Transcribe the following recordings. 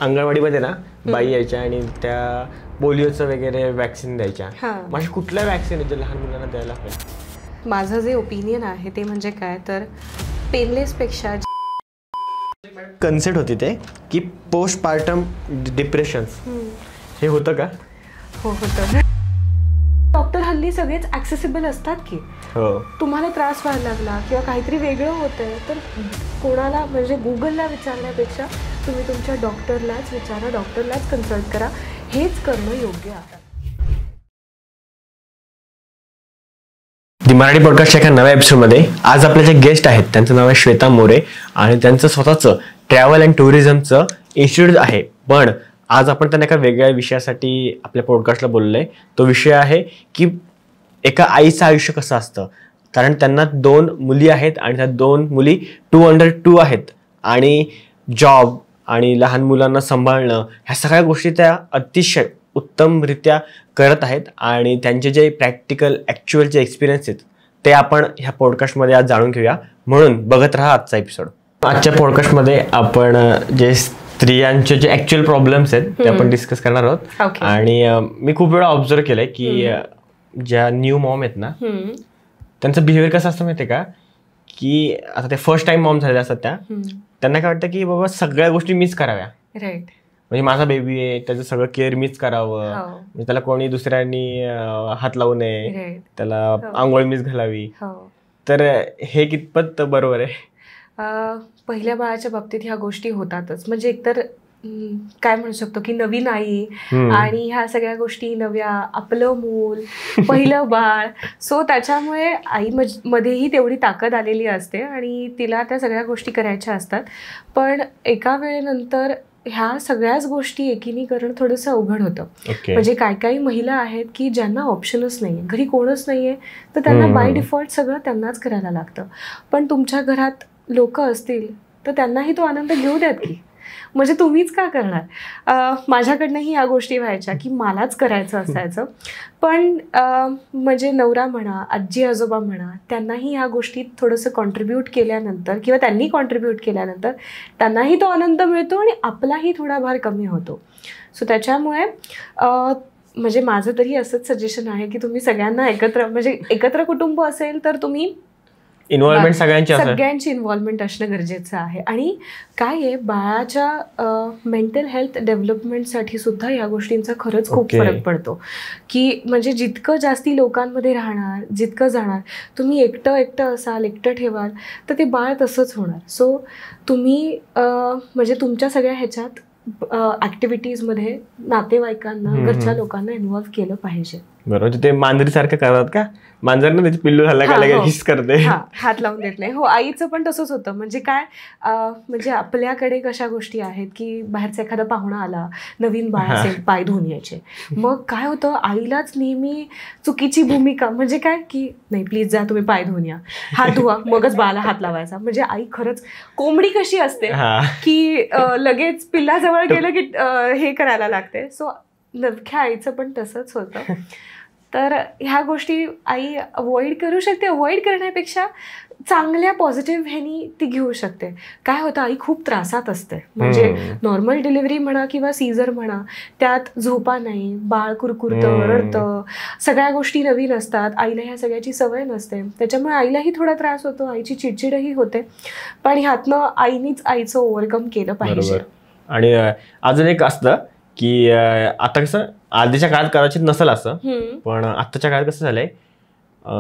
अंगणवाडीमध्ये ना बाई यायच्या आणि त्या पोलिओचं वगैरे वॅक्सिन द्यायच्या. माझ्या कुठल्या वॅक्सिन आहे जे लहान मुलांना द्यायला पाहिजे? माझं जे ओपिनियन आहे ते म्हणजे काय तर पेनलेसपेक्षा कन्सेप्ट होती ते की पोस्टपार्टम डिप्रेशन हे होतं का? हो होतं. डॉक्टर हल्ली सगळेच ॲक्सेसिबल असतात की तुम्हाला त्रास व्हायला लागला किंवा काहीतरी वेगळं होतंय तर कोणाला म्हणजे गुगलला विचारण्यापेक्षा तुम्ही तुमच्या डॉक्टरलाच विचारा, डॉक्टरलाच कन्सल्ट करा. हेच करणं योग्य आहे. दी मराठी पॉडकास्टच्या एका नव्या एपिसोडमध्ये आज आपले जे गेस्ट आहेत त्यांचं नाव आहे श्वेता मोरे आणि त्यांचं स्वतःचं ट्रॅव्हल अँड टुरिझमचं इन्स्टिट्यूट आहे. पण आज आपण त्यांना एका वेगळ्या विषयासाठी आपल्या पॉडकास्टला बोललोय. तो विषय आहे की एका आईचं आयुष्य कसं असतं. कारण त्यांना 2 मुली आहेत आणि त्या 2 मुली 2 under 2 आहेत आणि जॉब आणि लहान मुलांना सांभाळणं ह्या सगळ्या गोष्टी त्या अतिशय उत्तमरित्या करत आहेत आणि त्यांचे जे प्रॅक्टिकल ॲक्च्युअलचे एक्सपिरियन्स आहेत ते आपण ह्या पॉडकास्टमध्ये आज जाणून घेऊया. म्हणून बघत राहा आजचा एपिसोड. आजच्या पॉडकास्टमध्ये आपण जे स्त्रियांचे जे ॲक्च्युअल प्रॉब्लेम्स आहेत ते आपण डिस्कस करणार आहोत. आणि मी खूप वेळा ऑब्झर्व केलंय की ज्या न्यू मॉम आहेत ना त्यांचं बिहेवियर कसं असतं माहिती आहे का, की आता ते फर्स्ट टाइम मॉम झालेल्या असतात त्यांना काय वाटतं की बाबा सगळ्या गोष्टी मीच कराव्या. राईट. म्हणजे माझा बेबी आहे त्याचं सगळं केअर मीच करावं. म्हणजे त्याला कोणी दुसऱ्यांनी हात लावू नये, त्याला आंघोळ मीच घालावी. तर हे कितपत बरोबर आहे? पहिल्या बाळाच्या बाबतीत ह्या गोष्टी होतातच. म्हणजे एकतर काय म्हणू शकतो की नवीन आई आणि ह्या सगळ्या गोष्टी नव्या, आपलं मूल, पहिलं बाळ. सो त्याच्यामुळे आई मध्येही तेवढी ताकद आलेली असते आणि तिला त्या सगळ्या गोष्टी करायच्या असतात. पण एका वेळेनंतर ह्या सगळ्याच गोष्टी एकीने करणं थोडंसं अवघड होतं. म्हणजे काही महिला आहेत की ज्यांना ऑप्शनच नाहीये, घरी कोणच नाहीये तर त्यांना बाय डिफॉल्ट सगळं त्यांनाच करायला लागतं. पण तुमच्या घरात लोक असतील तर त्यांनाही तो आनंद घेऊ द्यात की, म्हणजे तुम्हीच का करणार. माझ्याकडनंही या गोष्टी व्हायच्या की मलाच करायचं असायचं. पण म्हणजे नवरा म्हणा, आजी आजोबा म्हणा, त्यांनाही ह्या गोष्टीत थोडंसं कॉन्ट्रीब्यूट केल्यानंतर किंवा त्यांनी कॉन्ट्रीब्यूट केल्यानंतर त्यांनाही तो आनंद मिळतो आणि आपलाही थोडा भार कमी होतो. सो त्याच्यामुळे म्हणजे माझं तरी असंच सजेशन आहे की तुम्ही सगळ्यांना एकत्र, म्हणजे एकत्र कुटुंब असेल तर तुम्ही इन्व्हॉल्वमेंट सगळ्यांची इन्व्हॉल्वमेंट असणं गरजेचं आहे. आणि काय आहे, बाळाच्या मेंटल हेल्थ डेव्हलपमेंटसाठी सुद्धा या गोष्टींचा खरंच खूप फरक पडतो. की म्हणजे जितकं जास्ती लोकांमध्ये राहणार, जितकं जाणार, तुम्ही एकटं असाल, एकटं ठेवाल तर ते बाळ तसंच होणार. सो तुम्ही म्हणजे तुमच्या सगळ्या ह्याच्यात ॲक्टिव्हिटीजमध्ये नातेवाईकांना, घरच्या लोकांना इन्व्हॉल्व केलं पाहिजे. बरोबर. ते मांजरी सारखं करतात का, मांजर ना त्याची पिल्लू झाला का लगेच हिस करते, हात लावून देत नाही. हो, आईचं पण तसंच होतं. म्हणजे काय, म्हणजे आपल्याकडे कशा गोष्टी आहेत की बाहेरचा एखादा पाहुणा आला, नवीन बाळ असेल, पाय धुवून यायचे. मग काय होतं, आईलाच नेहमी चुकीची भूमिका, म्हणजे काय की नाही प्लीज जा तुम्ही पाय धुवून या, हात धुवा मगच बाळाला हात लावायचा. म्हणजे आई खरंच कोंबडी कशी असते की लगेच पिल्लाजवळ गेलं की हे करायला लागते. सो नवख्या आईचं पण तसंच होतं. तर ह्या गोष्टी आई अवॉइड करू शकते. अवॉइड करण्यापेक्षा चांगल्या पॉझिटिव्ह ह्यानी ती घेऊ शकते. काय होतं, आई खूप त्रासात असते. म्हणजे नॉर्मल डिलिव्हरी म्हणा किंवा सीझर म्हणा, त्यात झोपा नाही, बाळ कुरकुरतं, रडतं, सगळ्या गोष्टी नवीन असतात, आईला ह्या सगळ्याची सवय नसते. त्याच्यामुळे आईलाही थोडा त्रास होतो, आईची चिडचिडही होते. पण ह्यातनं आईनीच आईचं ओव्हरकम केलं पाहिजे. आणि अजून एक असतं की आता कसं आधीच्या काळात कदाचित नसेल असं, पण आताच्या काळात कसं झालंय,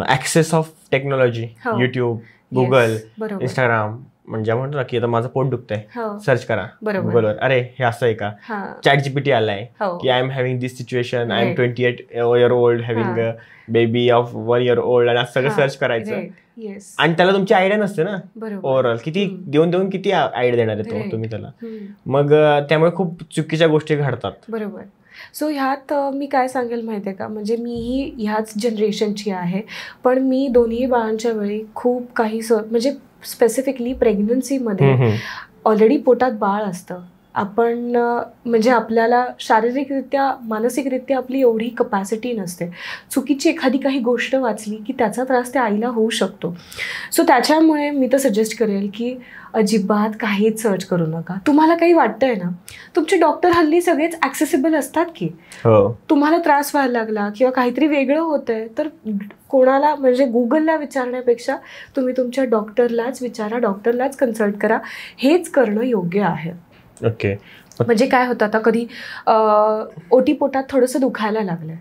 access of technology, YouTube, Google, Instagram. म्हणजे म्हणतो ना की आता माझं पोट दुखतंय, सर्च करा गुगलवर, अरे हे असं आहे का, ChatGPT आलाय की I am having this situation, I am 28 year old having a baby of 1 year old, आणि असं सगळं सर्च करायचं. आणि त्याला तुमची आयडिया नसते ना ओव्हरऑल, किती देऊन किती आयडिया देणार आहे तुम्ही त्याला. मग त्यामुळे खूप चुकीच्या गोष्टी घडतात. बरोबर. सो ह्यात मी काय सांगेल माहिती आहे का, म्हणजे मीही ह्याच जनरेशनची आहे. पण मी दोन्ही बाळांच्या वेळी खूप काही म्हणजे स्पेसिफिकली प्रेग्नन्सीमध्ये ऑलरेडी पोटात बाळ असतं आपण म्हणजे आपल्याला शारीरिकरित्या मानसिकरित्या आपली एवढी कपॅसिटी नसते. चुकीची एखादी काही गोष्ट वाचली की त्याचा त्रास त्या आईला होऊ शकतो. सो त्याच्यामुळे मी तर सजेस्ट करेल की अजिबात काहीच सर्च करू नका. तुम्हाला काही वाटतंय ना, तुमचे डॉक्टर हल्ली सगळेच ॲक्सेसिबल असतात की. तुम्हाला त्रास व्हायला लागला किंवा काहीतरी वेगळं होतंय तर कोणाला म्हणजे गुगलला विचारण्यापेक्षा तुम्ही तुमच्या डॉक्टरलाच विचारा, डॉक्टरलाच कन्सल्ट करा. हेच करणं योग्य आहे. ओके. म्हणजे काय होतं, आता कधी ओटी पोटात थोडंसं दुखायला लागलंय,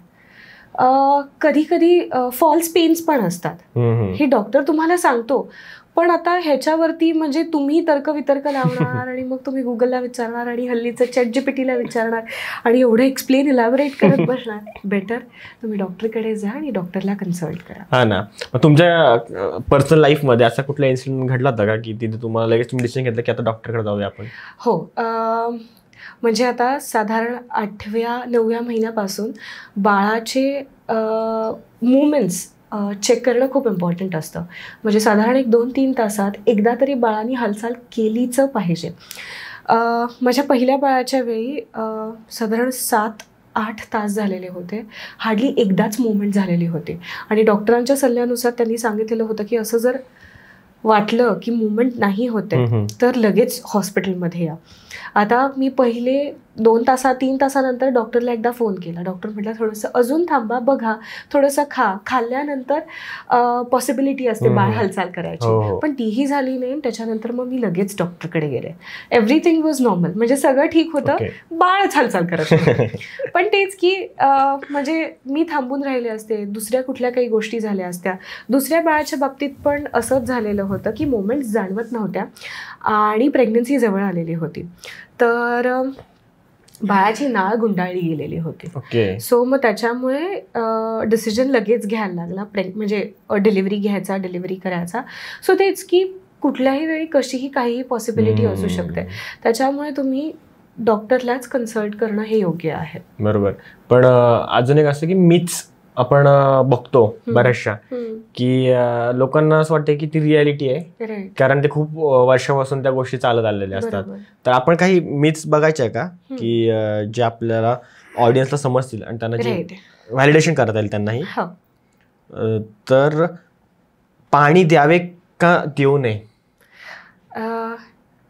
कधी कधी फॉल्स पेन्स पण असतात, हे डॉक्टर तुम्हाला सांगतो. पण आता ह्याच्यावरती म्हणजे तुम्ही तर्कवितर्क लावणार आणि मग तुम्ही गुगलला विचारणार आणि हल्लीचं ChatGPTला विचारणार आणि एवढं एक्सप्लेन इलॅबोरेट करत बसणार. बेटर तुम्ही डॉक्टरकडे जा आणि डॉक्टरला कन्सल्ट करा. हा ना. तुमच्या पर्सनल लाईफमध्ये असा कुठला इन्सिडेंट घडला होता का की तिथे तुम्हाला लगेच तुम्ही डिसिजन घेतलं की आता डॉक्टरकडे जाऊया आपण? हो, म्हणजे आता साधारण 8व्या-9व्या महिन्यापासून बाळाचे मुवमेंट्स चेक करणं खूप इम्पॉर्टंट असतं. म्हणजे साधारण 1-2-3 तासात एकदा तरी बाळाने हालचाल केलीच पाहिजे. माझ्या पहिल्या बाळाच्या वेळी साधारण 7-8 तास झालेले होते, हार्डली एकदाच मुवमेंट झालेली होती. आणि डॉक्टरांच्या सल्ल्यानुसार त्यांनी सांगितलेलं होतं की असं जर वाटलं की मुवमेंट नाही होते तर लगेच हॉस्पिटलमध्ये या. आता मी पहिले 2-3 तासानंतर डॉक्टरला एकदा फोन केला. डॉक्टर म्हटलं थोडंसं अजून थांबा, बघा, थोडंसं खाल्ल्यानंतर पॉसिबिलिटी असते बाळ हालचाल करायची. पण तीही झाली नाही. त्याच्यानंतर मग मी लगेच डॉक्टरकडे गेले. एव्हरीथिंग वॉज नॉर्मल, म्हणजे सगळं ठीक होतं, बाळच हालचाल करत होतं. पण तेच की म्हणजे मी थांबून राहिले असते, दुसऱ्या कुठल्या काही गोष्टी झाल्या असत्या. दुसऱ्या बाळाच्या बाबतीत पण असंच झालेलं होतं की मोमेंट्स जाणवत नव्हत्या आणि प्रेग्नन्सी जवळ आलेली होती. तर बाळाची नाळ गुंडाळली गेलेली होती. सो मग त्याच्यामुळे डिसिजन लगेच घ्यायला लागला, म्हणजे डिलिव्हरी घ्यायचा, डिलिव्हरी करायचा. सो तेच की कुठल्याही वेळी कशीही काहीही पॉसिबिलिटी असू शकते. त्याच्यामुळे तुम्ही डॉक्टरलाच कन्सल्ट करणं हे योग्य आहे. बरोबर. पण अजून एक असं की मीच आपण बघतो बऱ्याचशा की लोकांना असं वाटतं की ती रियालिटी आहे, कारण ते खूप वर्षापासून त्या गोष्टी चालत आलेल्या असतात. तर आपण काही मिथ्स बघायचे का की जे आपल्याला ऑडियन्सला समजतील आणि त्यांना जे व्हॅलिडेशन करता येईल त्यांनाही? तर पाणी द्यावे का देऊ नये?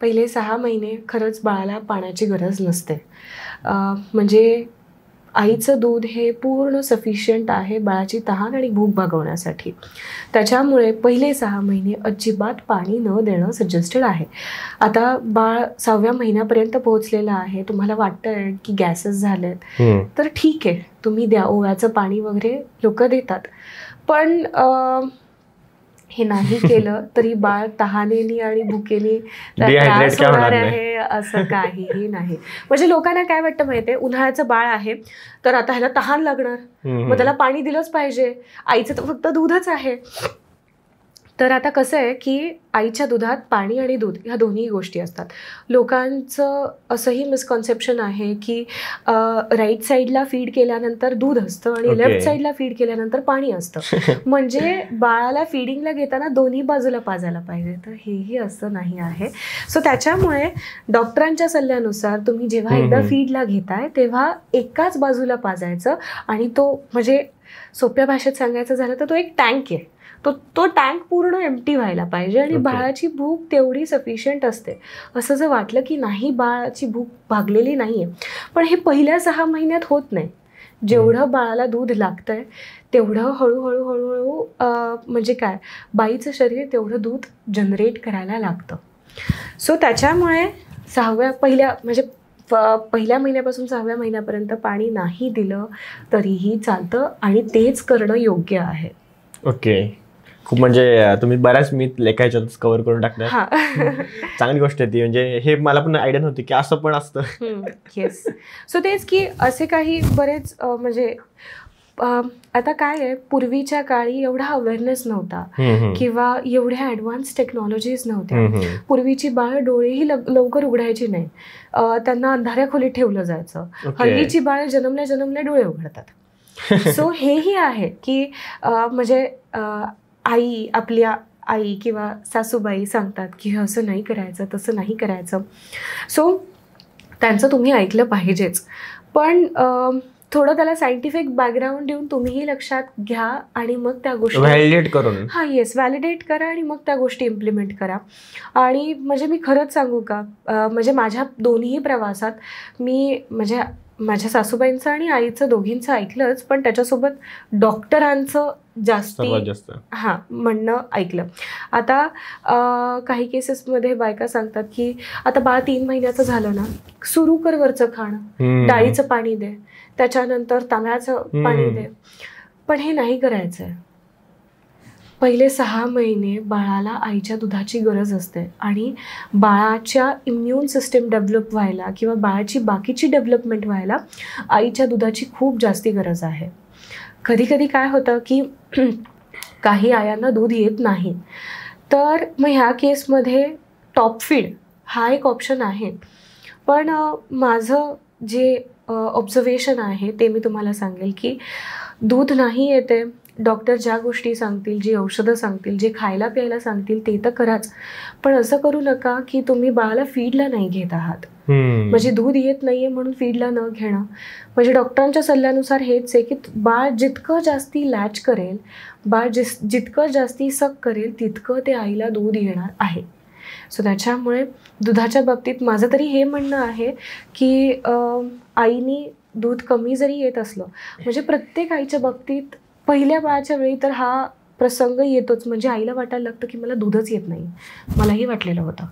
पहिले 6 महिने खरंच बाळाला पाण्याची गरज नसते. म्हणजे आईचं दूध हे पूर्ण सफिशियंट आहे बाळाची तहान आणि भूक भागवण्यासाठी. त्याच्यामुळे पहिले 6 महिने अजिबात पाणी न देणं सजेस्टेड आहे. आता बाळ 6व्या महिन्यापर्यंत पोहोचलेलं आहे, तुम्हाला वाटतंय की गॅसेस झालेत, तर ठीक आहे, तुम्ही द्या. ओव्याचं पाणी वगैरे लोक देतात. पण हे नाही केलं तरी बाळ तहानेनी आणि भुकेनी त्रास होणार आहे असं काहीही नाही. म्हणजे लोकांना काय वाटतं माहितीये, उन्हाळ्याचं बाळ आहे तर आता ह्याला तहान लागणार, मग त्याला पाणी दिलंच पाहिजे, आईचं तर फक्त दूधच आहे. तर आता कसं आहे की आईच्या दुधात पाणी आणि दूध ह्या दोन्ही गोष्टी असतात. लोकांचं असंही मिसकॉन्सेप्शन आहे की राईट साईडला फीड केल्यानंतर दूध असतं आणि लेफ्ट साईडला फीड केल्यानंतर पाणी असतं. म्हणजे बाळाला फिडिंगला घेताना दोन्ही बाजूला पाजायला पाहिजे, तर हेही असं नाही आहे. सो त्याच्यामुळे डॉक्टरांच्या सल्ल्यानुसार तुम्ही जेव्हा एकदा फीडला घेताय तेव्हा एकाच बाजूला पाजायचं आणि तो, म्हणजे सोप्या भाषेत सांगायचं झालं तर तो एक टँक आहे, तो टँक पूर्ण एम्प्टी व्हायला पाहिजे आणि बाळाची भूक तेवढी सफिशियंट असते. असं जर वाटलं की नाही बाळाची भूक भागलेली नाहीये, पण हे पहिल्या 6 महिन्यात होत नाही. जेवढं बाळाला दूध लागतंय तेवढं हळूहळू हळूहळू म्हणजे काय, बाईचं शरीर तेवढं दूध जनरेट करायला लागतं. सो त्याच्यामुळे पहिल्या महिन्यापासून 6व्या महिन्यापर्यंत पाणी नाही दिलं तरीही चालतं आणि तेच करणं योग्य आहे. ओके. खूप म्हणजे तुम्ही बऱ्याच मिथ लेखायच्यातच कव्हर करून टाकल्या. चांगली गोष्ट आहे ती. म्हणजे हे मला पण आयडिया नव्हती की असं पण असतं. येस. सो तेच की असे काही बरेच म्हणजे आता काय आहे, पूर्वीच्या काळी एवढा अवेअरनेस नव्हता किंवा एवढ्या ॲडव्हान्स टेक्नॉलॉजीज नव्हत्या. पूर्वीची बाळ डोळेही लवकर उघडायची नाही, त्यांना अंधाऱ्या खोलीत ठेवलं जायचं. हल्लीची बाळ जन्मल्या जन्मल्या डोळे उघडतात. सो हेही आहे की म्हणजे आपल्या आई किंवा सासूबाई सांगतात की असं नाही करायचं, तसं नाही करायचं. सो त्यांचं तुम्ही ऐकलं पाहिजेच, पण थोडं त्याला सायंटिफिक बॅकग्राऊंड देऊन तुम्हीही लक्षात घ्या आणि मग त्या गोष्टी व्हॅलिडेट करून व्हॅलिडेट करा आणि मग त्या गोष्टी इम्प्लिमेंट करा. आणि म्हणजे मी खरंच सांगू का, म्हणजे माझ्या दोन्ही प्रवासात मी म्हणजे माझ्या सासूबाईंचं आणि आईचं दोघींचं ऐकलंच, पण त्याच्यासोबत डॉक्टरांचं जास्त म्हणणं ऐकलं. आता काही केसेसमध्ये बायका सांगतात की आता बाळ 3 महिन्याचं झालं ना, सुरू कर वरचं खाणं, डाळीचं पाणी दे, त्याच्यानंतर तांदळाचं पाणी दे. पण हे नाही करायचंय. पहिले 6 महिने बाळाला आईच्या दुधाची गरज असते आणि बाळाच्या इम्युन सिस्टीम डेव्हलप व्हायला किंवा बाळाची बाकीची डेव्हलपमेंट व्हायला आईच्या दुधाची खूप जास्ती गरज आहे. कधी कधी काय होतं की काही आयांना दूध येत नाही, तर मग ह्या केसमध्ये टॉप फीड हा एक ऑप्शन आहे. पण माझं जे ऑब्झर्वेशन आहे ते मी तुम्हाला सांगेल की दूध नाही येते, डॉक्टर ज्या गोष्टी सांगतील, जी औषधं सांगतील, जे खायला प्यायला सांगतील ते तर कराच, पण असं करू नका की तुम्ही बाळाला फीडला नाही घेत आहात. म्हणजे दूध येत नाहीये म्हणून फीडला न घेणं. म्हणजे डॉक्टरांच्या सल्ल्यानुसार हेच आहे की बाळ जितकं जास्ती लॅच करेल, बाळ जितकं जास्ती सक करेल तितकं ते आईला दूध येणार आहे. सो त्याच्यामुळे दुधाच्या बाबतीत माझं तरी हे म्हणणं आहे की आईनी दूध कमी जरी येत असलं, म्हणजे प्रत्येक आईच्या बाबतीत पहिल्या बाळाच्या वेळी तर हा प्रसंग येतोच. म्हणजे आईला वाटायला लागतं की मला दूधच येत नाही. मलाही वाटलेलं होतं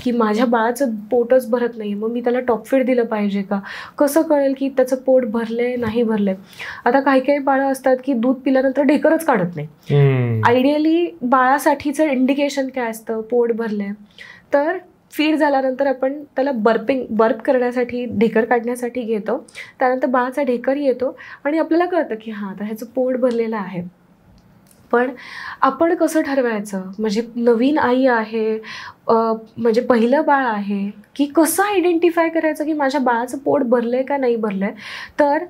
की माझ्या बाळाचं पोटच भरत नाही, मग मी त्याला टॉप फीड दिलं पाहिजे का, कसं कळेल की त्याचं पोट भरलंय नाही भरलंय. आता काही काही बाळं असतात की दूध पिल्यानंतर ढेकरच काढत नाही. आयडियली बाळासाठीचं इंडिकेशन काय असतं, पोट भरलंय, तर फीड झाल्यानंतर आपण त्याला बर्प करण्यासाठी, ढेकर काढण्यासाठी घेतो. त्यानंतर बाळाचा ढेकर येतो आणि आपल्याला कळतं की हां आता ह्याचं पोट भरलेलं आहे. पण आपण कसं ठरवायचं, म्हणजे नवीन आई आहे, म्हणजे पहिलं बाळ आहे, की कसं आयडेंटिफाय करायचं की माझ्या बाळाचं पोट भरलंय का नाही भरलंय. तर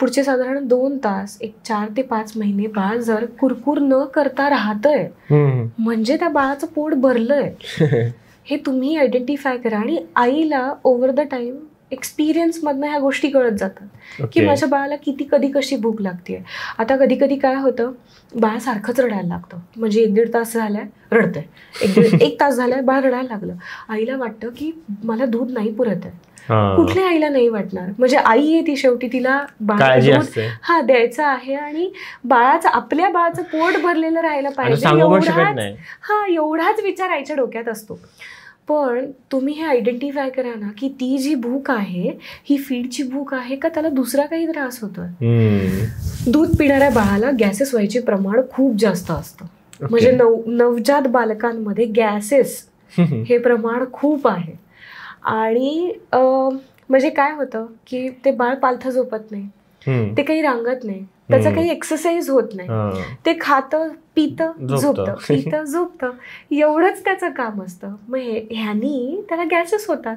पुढचे साधारण 2 तास, एक 4 ते 5 महिने बाळ जर कुरकुर न करता राहतंय म्हणजे त्या बाळाचं पोट भरलंय हे तुम्ही आयडेंटिफाय करा. आणि आईला ओव्हर द टाइम एक्सपिरियन्समधनं ह्या गोष्टी कळत जातात की माझ्या बाळाला किती कधी कशी भूक लागते. आता कधी कधी काय होतं, बाळ सारखंच रडायला लागतं. म्हणजे 1-1.5 तास झालाय रडतंय, 1 तास झालाय बाळ रडायला लागलं. आईला वाटतं की मला दूध नाही पुरत आहे. कुठल्या आईला नाही वाटणार, म्हणजे आई आहे ती, शेवटी तिला बाळाला दूध द्यायचं आहे आणि आपल्या बाळाचं पोट भरलेलं राहायला पाहिजे, एवढाच विचार आईच्या डोक्यात असतो. पण तुम्ही हे आयडेंटिफाय करा ना की ती जी भूक आहे ही फीडची भूक आहे का त्याला दुसरा काही त्रास होतोय. दूध पिणाऱ्या बाळाला गॅसेस व्हायचे प्रमाण खूप जास्त असतं. म्हणजे नवजात बालकांमध्ये गॅसेस हे प्रमाण खूप आहे. आणि म्हणजे काय होतं की ते बाळ पालथं झोपत नाही, ते काही रांगत नाही, त्याचं काही एक्सरसाइज होत नाही, ते खातं पितं झोपतं, एवढंच त्याचं काम असतं. मग ह्यानी त्याला गॅसेस होतात.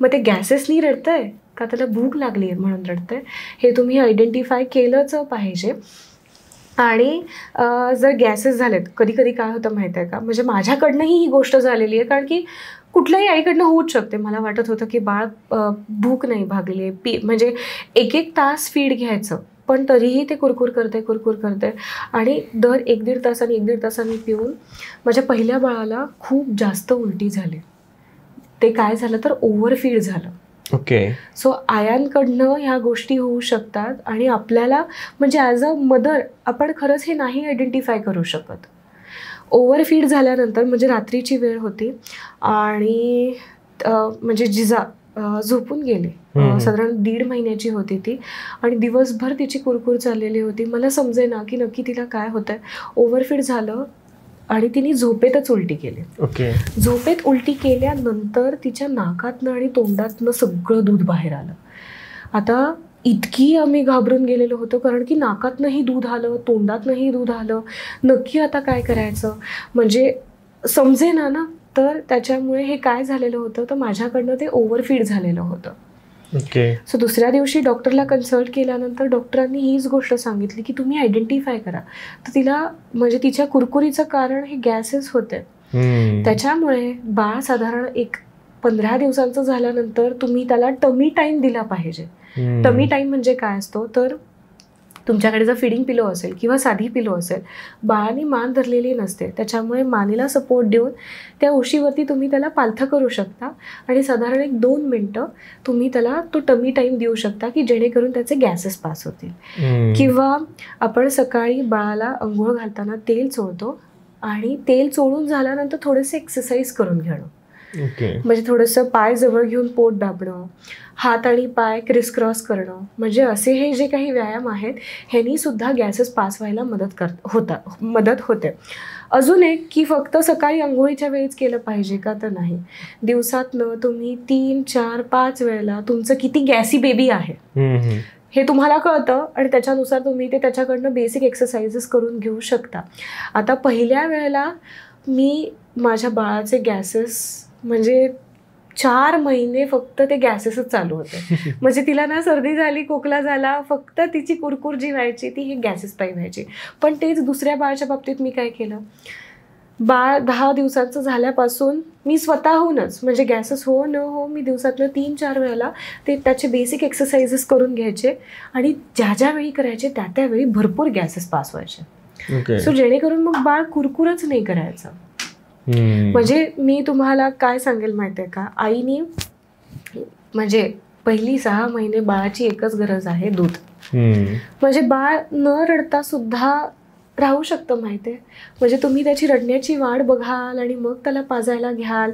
मग ते गॅसेसनी रडतंय का त्याला भूक लागली आहे म्हणून रडतंय, हे तुम्ही आयडेंटिफाय केलंच पाहिजे. आणि जर गॅसेस झालेत, कधी कधी काय होतं माहिती आहे का, म्हणजे माझ्याकडनंही ही गोष्ट झालेली आहे, कारण की कुठल्याही आईकडनं होऊच शकते. मला वाटत होतं की बाळ भूक नाही भागली, म्हणजे 1-1 तास फीड घ्यायचं, पण तरीही ते कुरकुर करते आणि दर 1-1.5 तासांनी पिऊन माझ्या पहिल्या बाळाला खूप जास्त उलटी झाली. ते काय झालं तर ओव्हरफीड झालं. सो आयांकडनं ह्या गोष्टी होऊ शकतात आणि आपल्याला म्हणजे ॲज अ मदर आपण खरंच हे नाही आयडेंटिफाय करू शकत. ओव्हरफीड झाल्यानंतर म्हणजे रात्रीची वेळ होती आणि म्हणजे जिजा झोपून गेली, साधारण 1.5 महिन्याची होती ती, आणि दिवसभर तिची कुरकुर चाललेली होती. मला समजेना की नक्की तिला काय होतंय. ओव्हरफीड झालं आणि तिने झोपेतच उलटी केली. झोपेत उलटी केल्यानंतर तिच्या नाकातनं आणि तोंडातनं सगळं दूध बाहेर आलं. आता इतकी आम्ही घाबरून गेलेलो होतो, कारण की नाकातनंही दूध आलं, तोंडातनंही दूध आलं. नक्की आता काय करायचं म्हणजे समजेना ना. तर त्याच्यामुळे हे काय झालेलं होतं तर माझ्याकडनं ते ओव्हरफीड झालेलं होतं. सो दुसऱ्या दिवशी डॉक्टरला कन्सल्ट केल्यानंतर डॉक्टरांनी हीच गोष्ट सांगितली की तुम्ही आयडेंटिफाय करा. तर तिला म्हणजे तिच्या कुरकुरीचं कारण हे गॅसेस होते. त्याच्यामुळे बाळ साधारण एक 15 दिवसांचं झाल्यानंतर तुम्ही त्याला टमी टाईम दिला पाहिजे. टमी टाईम म्हणजे काय असतो, तर तुमच्याकडे जर फिडिंग पिलो असेल किंवा साधी पिलो असेल, बाळाने मान धरलेली नसते, त्याच्यामुळे मानेला सपोर्ट देऊन त्या उशीवरती तुम्ही त्याला पालथं करू शकता आणि साधारण 1-2 मिनटं तुम्ही त्याला तो टमी टाईम देऊ शकता की जेणेकरून त्याचे गॅसेस पास होतील. किंवा आपण सकाळी बाळाला अंघोळ घालताना तेल चोळतो आणि तेल चोळून झाल्यानंतर थोडेसे एक्सरसाइज करून घेणं. म्हणजे थोडंसं पाय जवळ घेऊन पोट दाबणं, हात आणि पाय क्रिसक्रॉस करणं, म्हणजे असे हे जे काही व्यायाम आहेत ह्यांनी सुद्धा गॅसेस पास व्हायला मदत होते. अजून एक की फक्त सकाळी अंघोळीच्या वेळीच केलं पाहिजे का, तर नाही. दिवसातनं तुम्ही 3, 4, 5 वेळेला तुमचं किती गॅसी बेबी आहे हे तुम्हाला कळतं आणि त्याच्यानुसार तुम्ही ते त्याच्याकडनं बेसिक एक्सरसाइजेस करून घेऊ शकता. आता पहिल्या वेळेला मी माझ्या बाळाचे गॅसेस म्हणजे 4 महिने फक्त ते गॅसेसच चालू होते. म्हणजे तिला ना सर्दी झाली, खोकला झाला, फक्त तिची कुरकुर जी व्हायची ती हे गॅसेस पायी व्हायची. पण तेच दुसऱ्या बाळाच्या बाबतीत मी काय केलं, बाळ 10 दिवसाचं झाल्यापासून मी स्वतःहूनच म्हणजे गॅसेस हो न हो मी दिवसातलं 3-4 वेळेला ते त्याचे बेसिक एक्सरसाइजेस करून घ्यायचे आणि ज्या वेळी करायचे त्यावेळी भरपूर गॅसेस पास व्हायचे. सो जेणेकरून मग बाळ कुरकुरच नाही करायचं. म्हणजे मी तुम्हाला काय सांगेल माहिती आहे का, आईनी म्हणजे पहिली 6 महिने बाळाची एकच गरज आहे, दूध. म्हणजे बाळ न रडता सुद्धा राहू शकतं माहिती आहे. म्हणजे तुम्ही त्याची रडण्याची वाट बघाल आणि मग त्याला पाजायला घ्याल,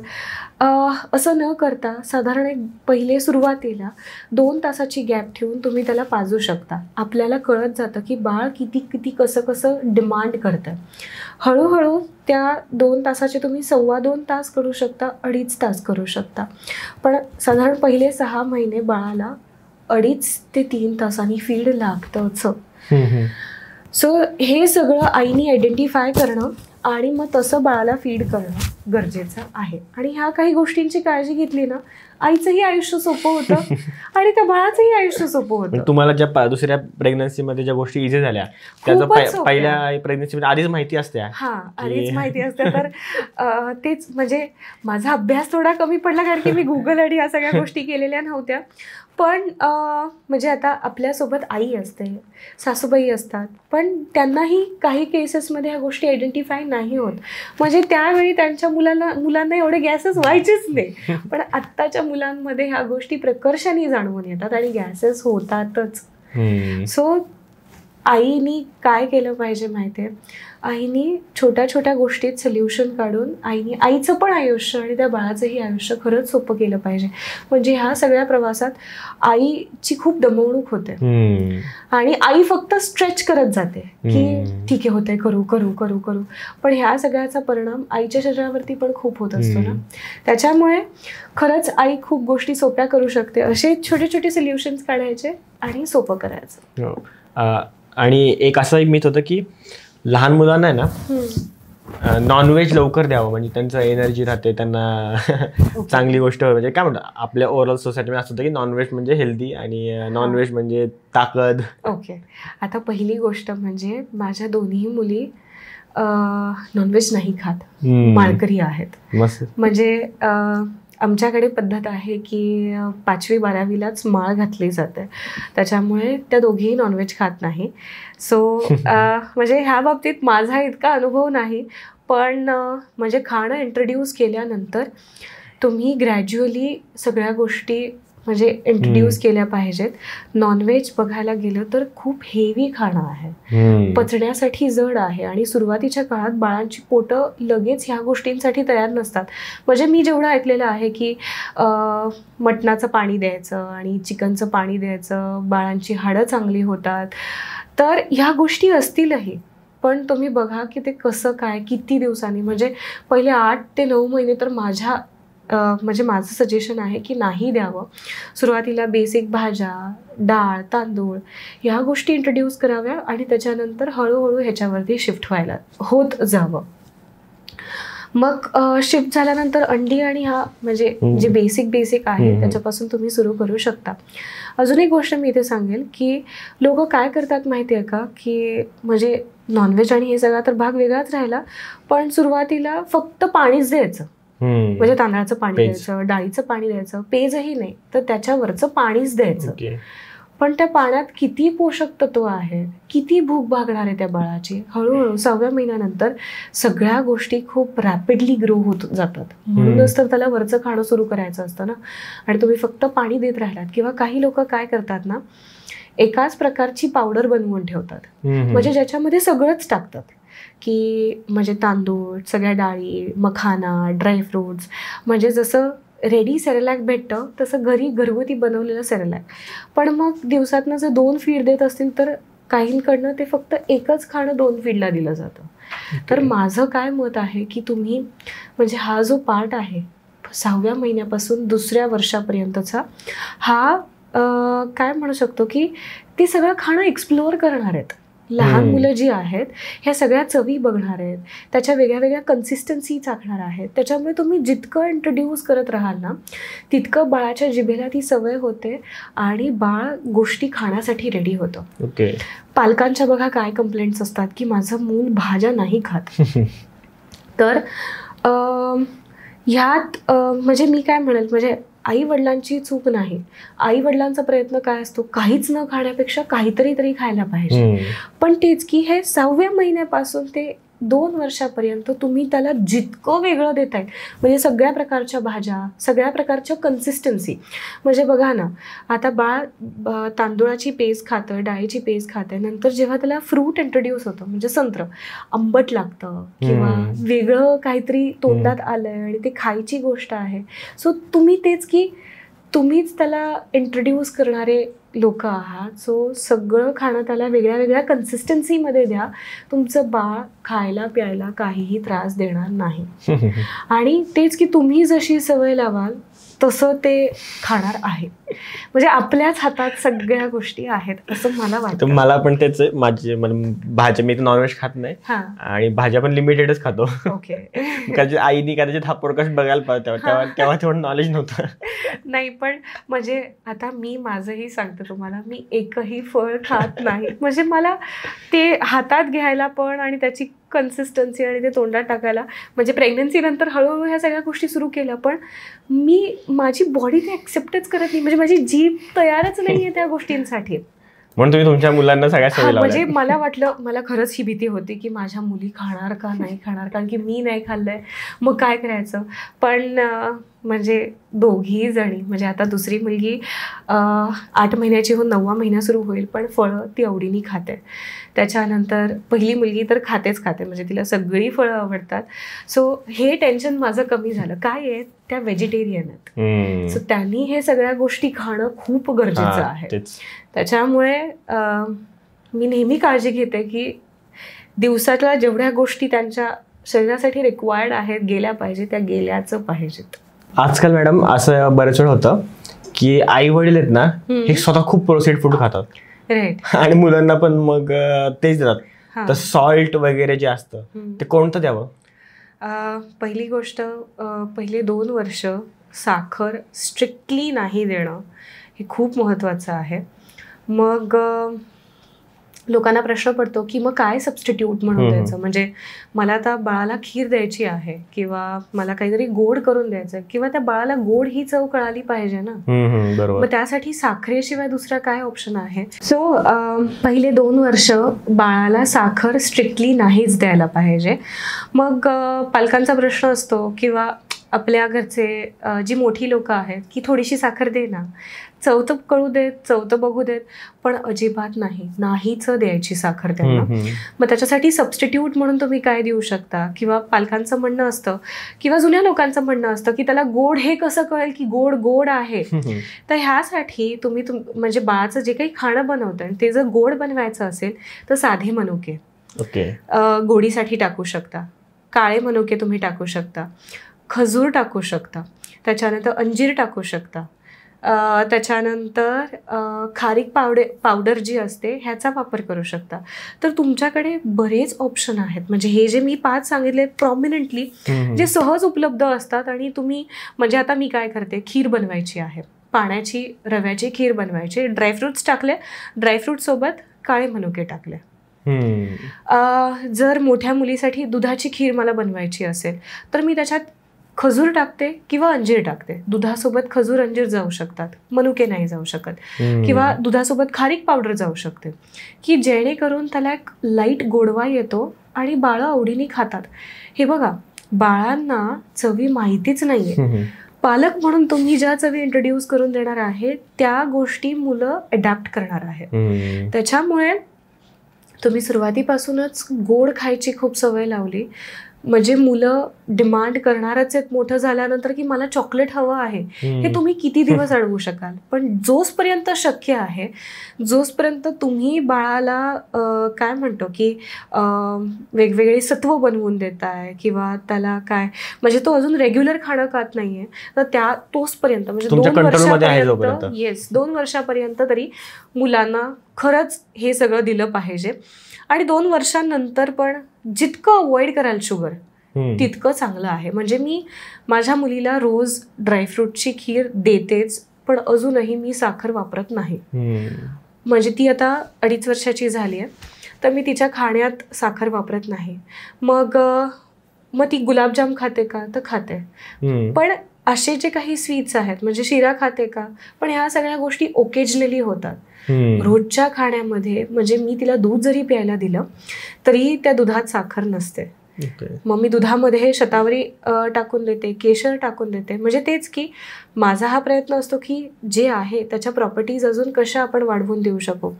असं न करता साधारण एक पहिले सुरुवातीला 2 तासाची गॅप ठेवून तुम्ही त्याला पाजू शकता. आपल्याला कळत जातं की बाळ किती कसं डिमांड करतं. हळूहळू त्या 2 तासाचे तुम्ही 2.25 तास करू शकता, 2.5 तास करू शकता. पण साधारण पहिले 6 महिने बाळाला 2.5 ते 3 तासांनी फीड लागतंच. सो हे सगळं आईनी आयडेंटिफाय करणं आणि मग तसं बाळाला फीड करणं गरजेचं आहे. आणि ह्या काही गोष्टींची काळजी घेतली ना, आईचंही आयुष्य सोपं होतं आणि त्या बाळाचंही आयुष्य सोपं होतं. तुम्हाला ज्या दुसऱ्या प्रेग्नन्सीमध्ये ज्या गोष्टी इझी झाल्या त्याचं पहिल्या प्रेग्नन्सीमध्ये आधीच माहिती असते. आधीच माहिती असते. तर तेच म्हणजे माझा अभ्यास थोडा कमी पडला कारण की मी गुगल आणि ह्या सगळ्या गोष्टी केलेल्या नव्हत्या. पण म्हणजे आता आपल्यासोबत आई असते, सासूबाई असतात, पण त्यांनाही काही केसेसमध्ये ह्या गोष्टी आयडेंटिफाय नाही होत. म्हणजे त्यावेळी त्यांच्या मुलांना एवढे गॅसेस व्हायचेच नाही. पण आत्ताच्या मुलांमध्ये ह्या गोष्टी प्रकर्षाने जाणवून येतात आणि गॅसेस होतातच. सो आईनी काय केलं पाहिजे माहिती आहे, आईनी छोट्या छोट्या गोष्टीत सोल्युशन काढून आईचं पण आयुष्य आणि त्या बाळाचंही आयुष्य खरंच सोपं केलं पाहिजे. म्हणजे ह्या सगळ्या प्रवासात आईची खूप दमवणूक होते आणि आई फक्त स्ट्रेच करत जाते की ठीक आहे होतंय, करू करू करू करू. पण ह्या सगळ्याचा परिणाम आईच्या शरीरावरती पण खूप होत असतो ना. त्याच्यामुळे खरंच आई खूप गोष्टी सोप्या करू शकते. असे छोटे छोटे सोल्युशन्स काढायचे आणि सोपं करायचं. आणि एक असं एक मिथ होतं की लहान मुलांना आहे ना नॉनव्हेज लवकर द्यावं, म्हणजे त्यांचं एनर्जी राहते, त्यांना चांगली गोष्ट. म्हणजे काय म्हणतात आपल्या ओव्हरऑल सोसायटीमध्ये असं होतं की नॉनव्हेज म्हणजे हेल्दी आणि नॉनव्हेज म्हणजे ताकद. ओके, आता पहिली गोष्ट म्हणजे माझ्या दोन्ही मुली नॉनव्हेज नाही खात, माळकरी आहेत. म्हणजे आमच्याकडे पद्धत आहे की 5वी 12वीलाच माळ घातली जाते, त्याच्यामुळे त्या दोघीही नॉनव्हेज खात नाही. सो म्हणजे ह्या बाबतीत माझा इतका अनुभव नाही, पण म्हणजे खाणं इंट्रोड्यूस केल्यानंतर तुम्ही ग्रॅज्युअली सगळ्या गोष्टी म्हणजे इंट्रोड्यूस केल्या पाहिजेत. नॉनव्हेज बघायला गेलं तर खूप हेवी खाणं आहे, पचण्यासाठी जड आहे आणि सुरुवातीच्या काळात बाळांची पोटं लगेच ह्या गोष्टींसाठी तयार नसतात. म्हणजे मी जेवढं ऐकलेलं आहे की मटणाचं पाणी द्यायचं आणि चिकनचं पाणी द्यायचं, बाळांची हाडं चांगली होतात. तर ह्या गोष्टी असतीलही, पण तुम्ही बघा की ते कसं काय किती दिवसांनी, म्हणजे पहिले 8 ते 9 महिने तर म्हणजे माझं सजेशन आहे की नाही द्यावं. सुरुवातीला बेसिक भाज्या, डाळ, तांदूळ ह्या गोष्टी इंट्रोड्यूस कराव्या आणि त्याच्यानंतर हळूहळू ह्याच्यावरती शिफ्ट व्हायला होत जावं. मग शिफ्ट झाल्यानंतर अंडी आणि हा म्हणजे जे बेसिक आहे त्याच्यापासून तुम्ही सुरू करू शकता. अजून एक गोष्ट मी इथे सांगेल की लोक काय करतात माहिती आहे का, की म्हणजे नॉनव्हेज आणि हे सगळा तर भाग वेगळाच राहिला, पण सुरुवातीला फक्त पाणीच द्यायचं. म्हणजे तांदळाचं पाणी द्यायचं, डाळीचं पाणी द्यायचं, पेजही नाही तर त्याच्यावरचं पाणीच द्यायचं. पण त्या पाण्यात किती पोषक तत्व आहेत, किती भूक भागणार आहे त्या बाळाची. हळूहळू 6व्या महिन्यानंतर सगळ्या गोष्टी खूप रॅपिडली ग्रो होत जातात. म्हणूनच तर त्याला वरचं खाणं सुरू करायचं असतं ना. आणि तुम्ही फक्त पाणी देत राहिलात, किंवा काही लोक काय करतात ना, एकाच प्रकारची पावडर बनवून ठेवतात, म्हणजे ज्याच्यामध्ये सगळंच टाकतात, की म्हणजे तांदूळ, सगळ्या डाळी, मखाना, ड्रायफ्रुट्स, म्हणजे जसं रेडी सेरेलॅक भेटतं तसं घरगुती बनवलेलं सेरेलॅक. पण मग दिवसातनं जर 2 फीड देत असतील तर काहींकडनं ते फक्त एकच खाणं 2 फीडला दिलं जातं. तर माझं काय मत आहे की तुम्ही म्हणजे हा जो पार्ट आहे 6व्या महिन्यापासून 2ऱ्या वर्षापर्यंतचा, हा काय म्हणू शकतो की ते सगळं खाणं एक्सप्लोअर करणार आहेत. लहान मुलं जी आहेत ह्या सगळ्या चवी बघणार आहेत, त्याच्या वेगळ्या वेगळ्या कन्सिस्टन्सी चाखणार आहेत. त्याच्यामुळे तुम्ही जितकं इंट्रोड्यूस करत राहाल ना, तितकं बाळाच्या जिभेला ती सवय होते आणि बाळ गोष्टी खाण्यासाठी रेडी होतं. पालकांच्या बघा काय कंप्लेंट्स असतात की माझं मूल भाज्या नाही खात. तर ह्यात म्हणजे मी काय म्हणेल, म्हणजे आई वडिलांची चूक नाही. आई वडिलांचा प्रयत्न काय असतो, काहीच न खाण्यापेक्षा काहीतरी तरी खायला पाहिजे. पण तेच की हे 6व्या महिन्यापासून ते 2 वर्षापर्यंत तुम्ही त्याला जितकं वेगळं देताय, म्हणजे सगळ्या प्रकारच्या भाज्या, सगळ्या प्रकारच्या कन्सिस्टन्सी. म्हणजे बघा ना, आता बाळ तांदूळाची पेज खातं, डाळीची पेज खाते, नंतर जेव्हा त्याला फ्रूट इंट्रोड्यूस होतं, म्हणजे संत्र आंबट लागतं किंवा वेगळं काहीतरी तोंडात आलंय आणि ते खायची गोष्ट आहे. सो तुम्ही तेच की तुम्हीच त्याला इंट्रोड्यूस करणारे लोक आहात. सो सगळं खाणं त्याला वेगळ्या वेगळ्या कन्सिस्टन्सीमध्ये द्या. तुमचं बाळ खायला प्यायला काहीही त्रास देणार नाही. आणि तेच की तुम्ही जशी सवय लावाल तसं ते खाणार आहे. म्हणजे आपल्याच हातात सगळ्या गोष्टी आहेत असं मला वाटतं. मला पण तेच, माझे भाज्या, मी तर नॉनव्हेज खात नाही आणि भाज्या पण लिमिटेडच खातो. आईनी कदाचित हा पॉडकास्ट बघायला पाहिजे, तेव्हा तेवढं नॉलेज नव्हतं. नाही पण म्हणजे आता मी माझंही सांगते तुम्हाला, मी एकही फळ खात नाही. म्हणजे मला ते हातात घ्यायला पण आणि त्याची कन्सिस्टन्सी आणि ते तोंडात टाकायला, म्हणजे प्रेग्नन्सी नंतर हळूहळू ह्या सगळ्या गोष्टी सुरू केल्या, पण माझी बॉडी ते ॲक्सेप्टच करत नाही. म्हणजे माझी जीभ तयारच नाही आहे त्या गोष्टींसाठी. म्हणून तुम्ही तुमच्या मुलांना सगळ्या सवय लावल्या. म्हणजे मला वाटलं, मला खरंच ही भीती होती की माझ्या मुली खाणार का नाही खाणार, कारण की मी नाही खाल्लंय मग काय करायचं. पण म्हणजे दोघी जणी, म्हणजे आता दुसरी मुलगी 8 महिन्याची होऊन 9वा महिना सुरू होईल, पण फळं ती आवडीने खाते. त्याच्यानंतर पहिली मुलगी तर खातेच खाते, म्हणजे तिला सगळी फळं आवडतात. सो हे टेन्शन माझं कमी झालं. काय आहे, त्या व्हेजिटेरियन आहेत, सो त्यांनी हे सगळ्या गोष्टी खाणं खूप गरजेचं आहे. त्याच्यामुळे मी नेहमी काळजी घेते की दिवसातल्या जेवढ्या गोष्टी त्यांच्या शरीरासाठी रिक्वायर्ड आहेत, गेल्या पाहिजे, त्या गेल्याच पाहिजेत. आजकाल मॅडम असं बरेच वेळ होतं की आई वडील आहेत ना, हे स्वतः खूप प्रोसेस्ड फूड खातात, राईट, आणि मुलांना पण मग तेच देतात. तर सॉल्ट वगैरे जे असतं ते कोणतं द्यावं? पहिली गोष्ट, पहिले 2 वर्ष साखर स्ट्रिक्टली नाही देणं हे खूप महत्त्वाचं आहे. मग लोकांना प्रश्न पडतो की मग काय सबस्टिट्यूट म्हणून द्यायचं. म्हणजे मला आता बाळाला खीर द्यायची आहे किंवा मला काहीतरी गोड करून द्यायचं, किंवा त्या बाळाला गोड ही चव कळाली पाहिजे ना. मग त्यासाठी साखरेशिवाय दुसरा काय ऑप्शन आहे. सो पहिले 2 वर्ष बाळाला साखर स्ट्रिक्टली नाहीच द्यायला पाहिजे. मग पालकांचा प्रश्न असतो किंवा आपल्या घरचे जी मोठी लोक आहेत की थोडीशी साखर दे ना, चवतं कळू देत, चवतं बघू देत, पण अजिबात नाहीच द्यायची साखर त्यांना. मग त्याच्यासाठी सबस्टिट्यूट म्हणून तुम्ही काय देऊ शकता, किंवा पालकांचं म्हणणं असतं किंवा जुन्या लोकांचं म्हणणं असतं की त्याला गोड हे कसं कळेल की गोड आहे. तर ह्यासाठी तुम्ही म्हणजे बाळाचं जे काही खाणं बनवतं ते जर गोड बनवायचं असेल तर साधे मनुके गोडीसाठी टाकू शकता, काळे मनुके तुम्ही टाकू शकता, खजूर टाकू शकता, त्याच्यानंतर अंजीर टाकू शकता, त्याच्यानंतर खारीक पावडर जी असते ह्याचा वापर करू शकता. तर तुमच्याकडे बरेच ऑप्शन आहेत. म्हणजे हे जे मी 5 सांगितले प्रॉमिनंटली जे सहज उपलब्ध असतात. आणि तुम्ही म्हणजे आता मी काय करते, खीर बनवायची आहे, पाण्याची रव्याची खीर बनवायची, ड्रायफ्रुट्स टाकले, ड्रायफ्रूटसोबत काळे मनुके टाकले. जर मोठ्या मुलीसाठी दुधाची खीर मला बनवायची असेल तर मी त्याच्यात खजूर टाकते किंवा अंजीर टाकते. दुधासोबत खजूर अंजीर जाऊ शकतात, मनुके नाही जाऊ शकत. किंवा दुधासोबत खारीक पावडर जाऊ शकते, की जेणेकरून त्याला एक लाईट गोडवा येतो आणि बाळं आवडीने खातात. हे बघा, बाळांना चवी माहितीच नाहीये. पालक म्हणून तुम्ही ज्या चवी इंट्रोड्यूस करून देणार आहे त्या गोष्टी मुलं अडॅप्ट करणार आहे. त्याच्यामुळे तुम्ही सुरुवातीपासूनच गोड खायची खूप सवय लावली म्हणजे मुलं डिमांड करणारच आहेत मोठं झाल्यानंतर की मला चॉकलेट हवं आहे. हे तुम्ही किती दिवस अडवू शकाल. पण जोपर्यंत शक्य आहे, जोपर्यंत तुम्ही बाळाला काय म्हणतो की वेगवेगळे सत्व बनवून देताय किंवा त्याला काय म्हणजे तो अजून रेग्युलर खाणं खात नाहीये तर तोचपर्यंत म्हणजे 2 वर्षापर्यंत 2 वर्षापर्यंत तरी मुलांना खरंच हे सगळं दिलं पाहिजे. आणि 2 वर्षांनंतर पण जितकं अवॉइड कराल शुगर तितकं चांगलं आहे. म्हणजे मी माझ्या मुलीला रोज ड्रायफ्रूटची खीर देतेच, पण अजूनही मी साखर वापरत नाही. म्हणजे ती आता 2.5 वर्षाची झाली आहे तर मी तिच्या खाण्यात साखर वापरत नाही. मग ती गुलाबजाम खाते का तर खाते, पण असे जे काही स्वीट्स आहेत म्हणजे शिरा खाते का, पण ह्या सगळ्या गोष्टी ओकेजनली होतात. रोजच्या खाण्यामध्ये म्हणजे मी तिला दूध जरी प्यायला दिलं तरी त्या दुधात साखर नसते. मग मी दुधामध्ये शतावरी टाकून देते, केशर टाकून देते. म्हणजे तेच की माझा हा प्रयत्न असतो की जे आहे त्याच्या प्रॉपर्टीज अजून कशा आपण वाढवून देऊ शकू.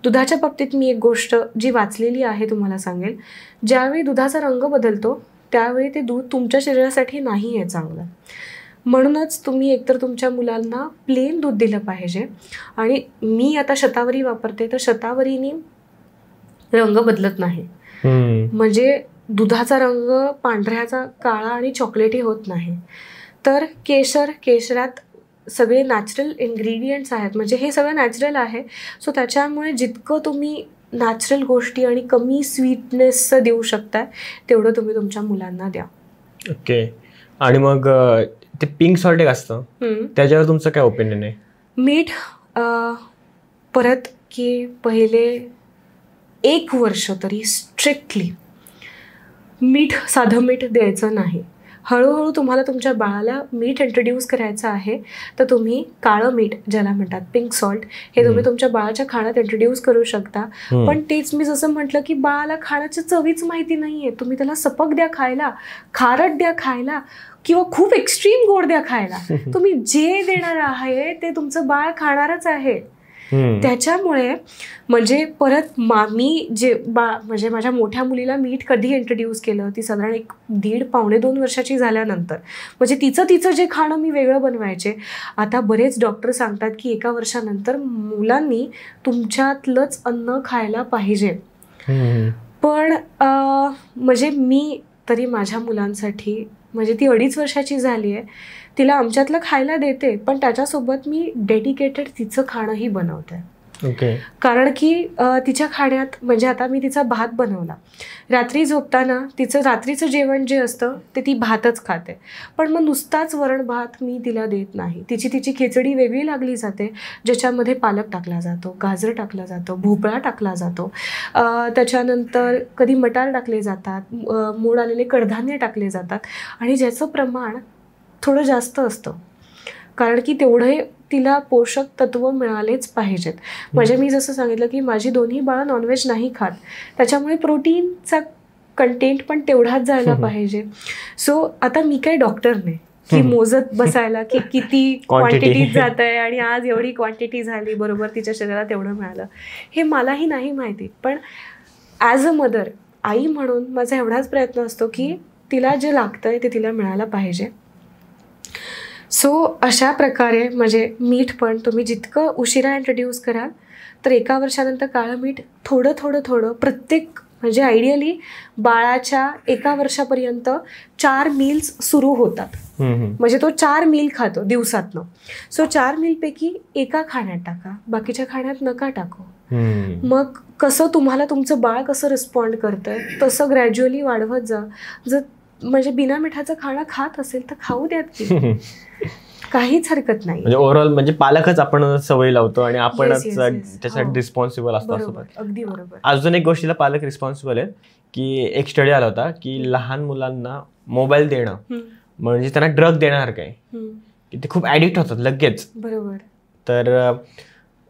दुधाच्या बाबतीत मी एक गोष्ट जी वाचलेली आहे तुम्हाला सांगेल. ज्यावेळी दुधाचा रंग बदलतो त्यावेळी ते दूध तुमच्या शरीरासाठी नाही आहे चांगलं. म्हणूनच तुम्ही एकतर तुमच्या मुलांना प्लेन दूध दिलं पाहिजे. आणि मी आता शतावरी वापरते तर शतावरीने रंग बदलत नाही. म्हणजे दुधाचा रंग पांढऱ्याचा काळा आणि चॉकलेटी होत नाही. तर केशरात सगळे नॅचरल इन्ग्रेडियंट्स आहेत म्हणजे हे सगळं नॅचरल आहे. सो त्याच्यामुळे जितकं तुम्ही नॅचरल गोष्टी आणि कमी स्वीटनेस देऊ शकता तेवढं तुम्ही तुमच्या मुलांना द्या. ओके. आणि मग ते पिंक सॉल्ट एक असतं त्याच्यावर तुमचं काय ओपिनियन आहे? मीठ परत की पहिले 1 वर्ष तरी स्ट्रिक्टली साधं मीठ द्यायचं नाही. हळूहळू तुम्हाला तुमच्या बाळाला मीठ इंट्रोड्यूस करायचं आहे तर तुम्ही काळं मीठ ज्याला म्हणतात पिंक सॉल्ट हे तुम्ही तुमच्या बाळाच्या खाण्यात इंट्रोड्यूस करू शकता. पण तेच मी जसं म्हटलं की बाळाला खाण्याची चवीच माहिती नाहीये. तुम्ही त्याला सपक द्या खायला, खारट द्या खायला किंवा खूप एक्स्ट्रीम गोड द्या खायला. तुम्ही जे देणार आहे ते तुमचं बाळ खाणारच आहे. त्याच्यामुळे म्हणजे परत मी म्हणजे माझ्या मोठ्या मुलीला मीठ कधी इंट्रोड्यूस केलं ती साधारण 1.5-2 वर्षाची झाल्यानंतर. म्हणजे तिचं जे खाणं मी वेगळं बनवायचे. आता बरेच डॉक्टर सांगतात की 1 वर्षानंतर मुलांनी तुमच्यातलंच अन्न खायला पाहिजे. पण म्हणजे मी तरी माझ्या मुलांसाठी म्हणजे ती 2.5 वर्षाची झाली आहे तिला आमच्यातलं खायला देते पण त्याच्यासोबत मी डेडिकेटेड तिचं खाणंही बनवते. कारण की तिच्या खाण्यात म्हणजे आता मी तिचा भात बनवला, रात्री झोपताना तिचं रात्रीचं जेवण जे असतं ते ती भातच खाते. पण मग नुसताच वरण भात मी तिला देत नाही. तिची खिचडी वेगळी लागली जाते ज्याच्यामध्ये पालक टाकला जातो, गाजर टाकला जातो, भोपळा टाकला जातो, त्याच्यानंतर कधी मटार टाकले जातात, मोड आलेले कडधान्य टाकले जातात आणि ज्याचं प्रमाण थोडं जास्त असतं कारण की तेवढे तिला पोषक तत्व मिळालेच पाहिजेत. म्हणजे मी जसं सांगितलं की माझी दोन्ही बाळं नॉनव्हेज नाही खात त्याच्यामुळे प्रोटीनचा कंटेंट पण तेवढाच जायला पाहिजे. सो आता मी काही डॉक्टर नाही की मोजत बसायला की किती क्वांटिटीत जात आहे आणि आज एवढी क्वांटिटी झाली बरोबर तिच्या शरीराला तेवढं मिळालं हे मलाही नाही माहिती. पण ॲज अ मदर आई म्हणून माझा एवढाच प्रयत्न असतो की तिला जे लागतंय ते तिला मिळायला पाहिजे. सो अशा प्रकारे म्हणजे मीठ पण तुम्ही जितकं उशिरा इंट्रोड्यूस कराल तर 1 वर्षानंतर काळं मीठ थोडं प्रत्येक म्हणजे आयडियली बाळाच्या 1 वर्षापर्यंत 4 मील्स सुरू होतात. म्हणजे तो 4 मील खातो दिवसातनं. सो 4 मीलपैकी एका खाण्यात टाका, बाकीच्या खाण्यात नका टाकू. मग कसं तुम्हाला तुमचं बाळ कसं रिस्पॉन्ड करतंय तसं ग्रॅज्युअली वाढवत जा. जर म्हणजे बिना मिठाचं खाणं खात असेल तर खाऊ द्यात की काहीच हरकत नाही. म्हणजे ओव्हरऑल म्हणजे पालकच आपण सवय लावतो आणि आपणच त्यासाठी रिस्पॉन्सिबल असतो. अगदी बरोबर. अजून एक गोष्टीला पालक रिस्पॉन्सिबल आहे की एक स्टडी आला होता की लहान मुलांना मोबाईल देणं म्हणजे त्यांना ड्रग देणार काय, की ते खूप ऍडिक्ट होतात लगेच. बरोबर. तर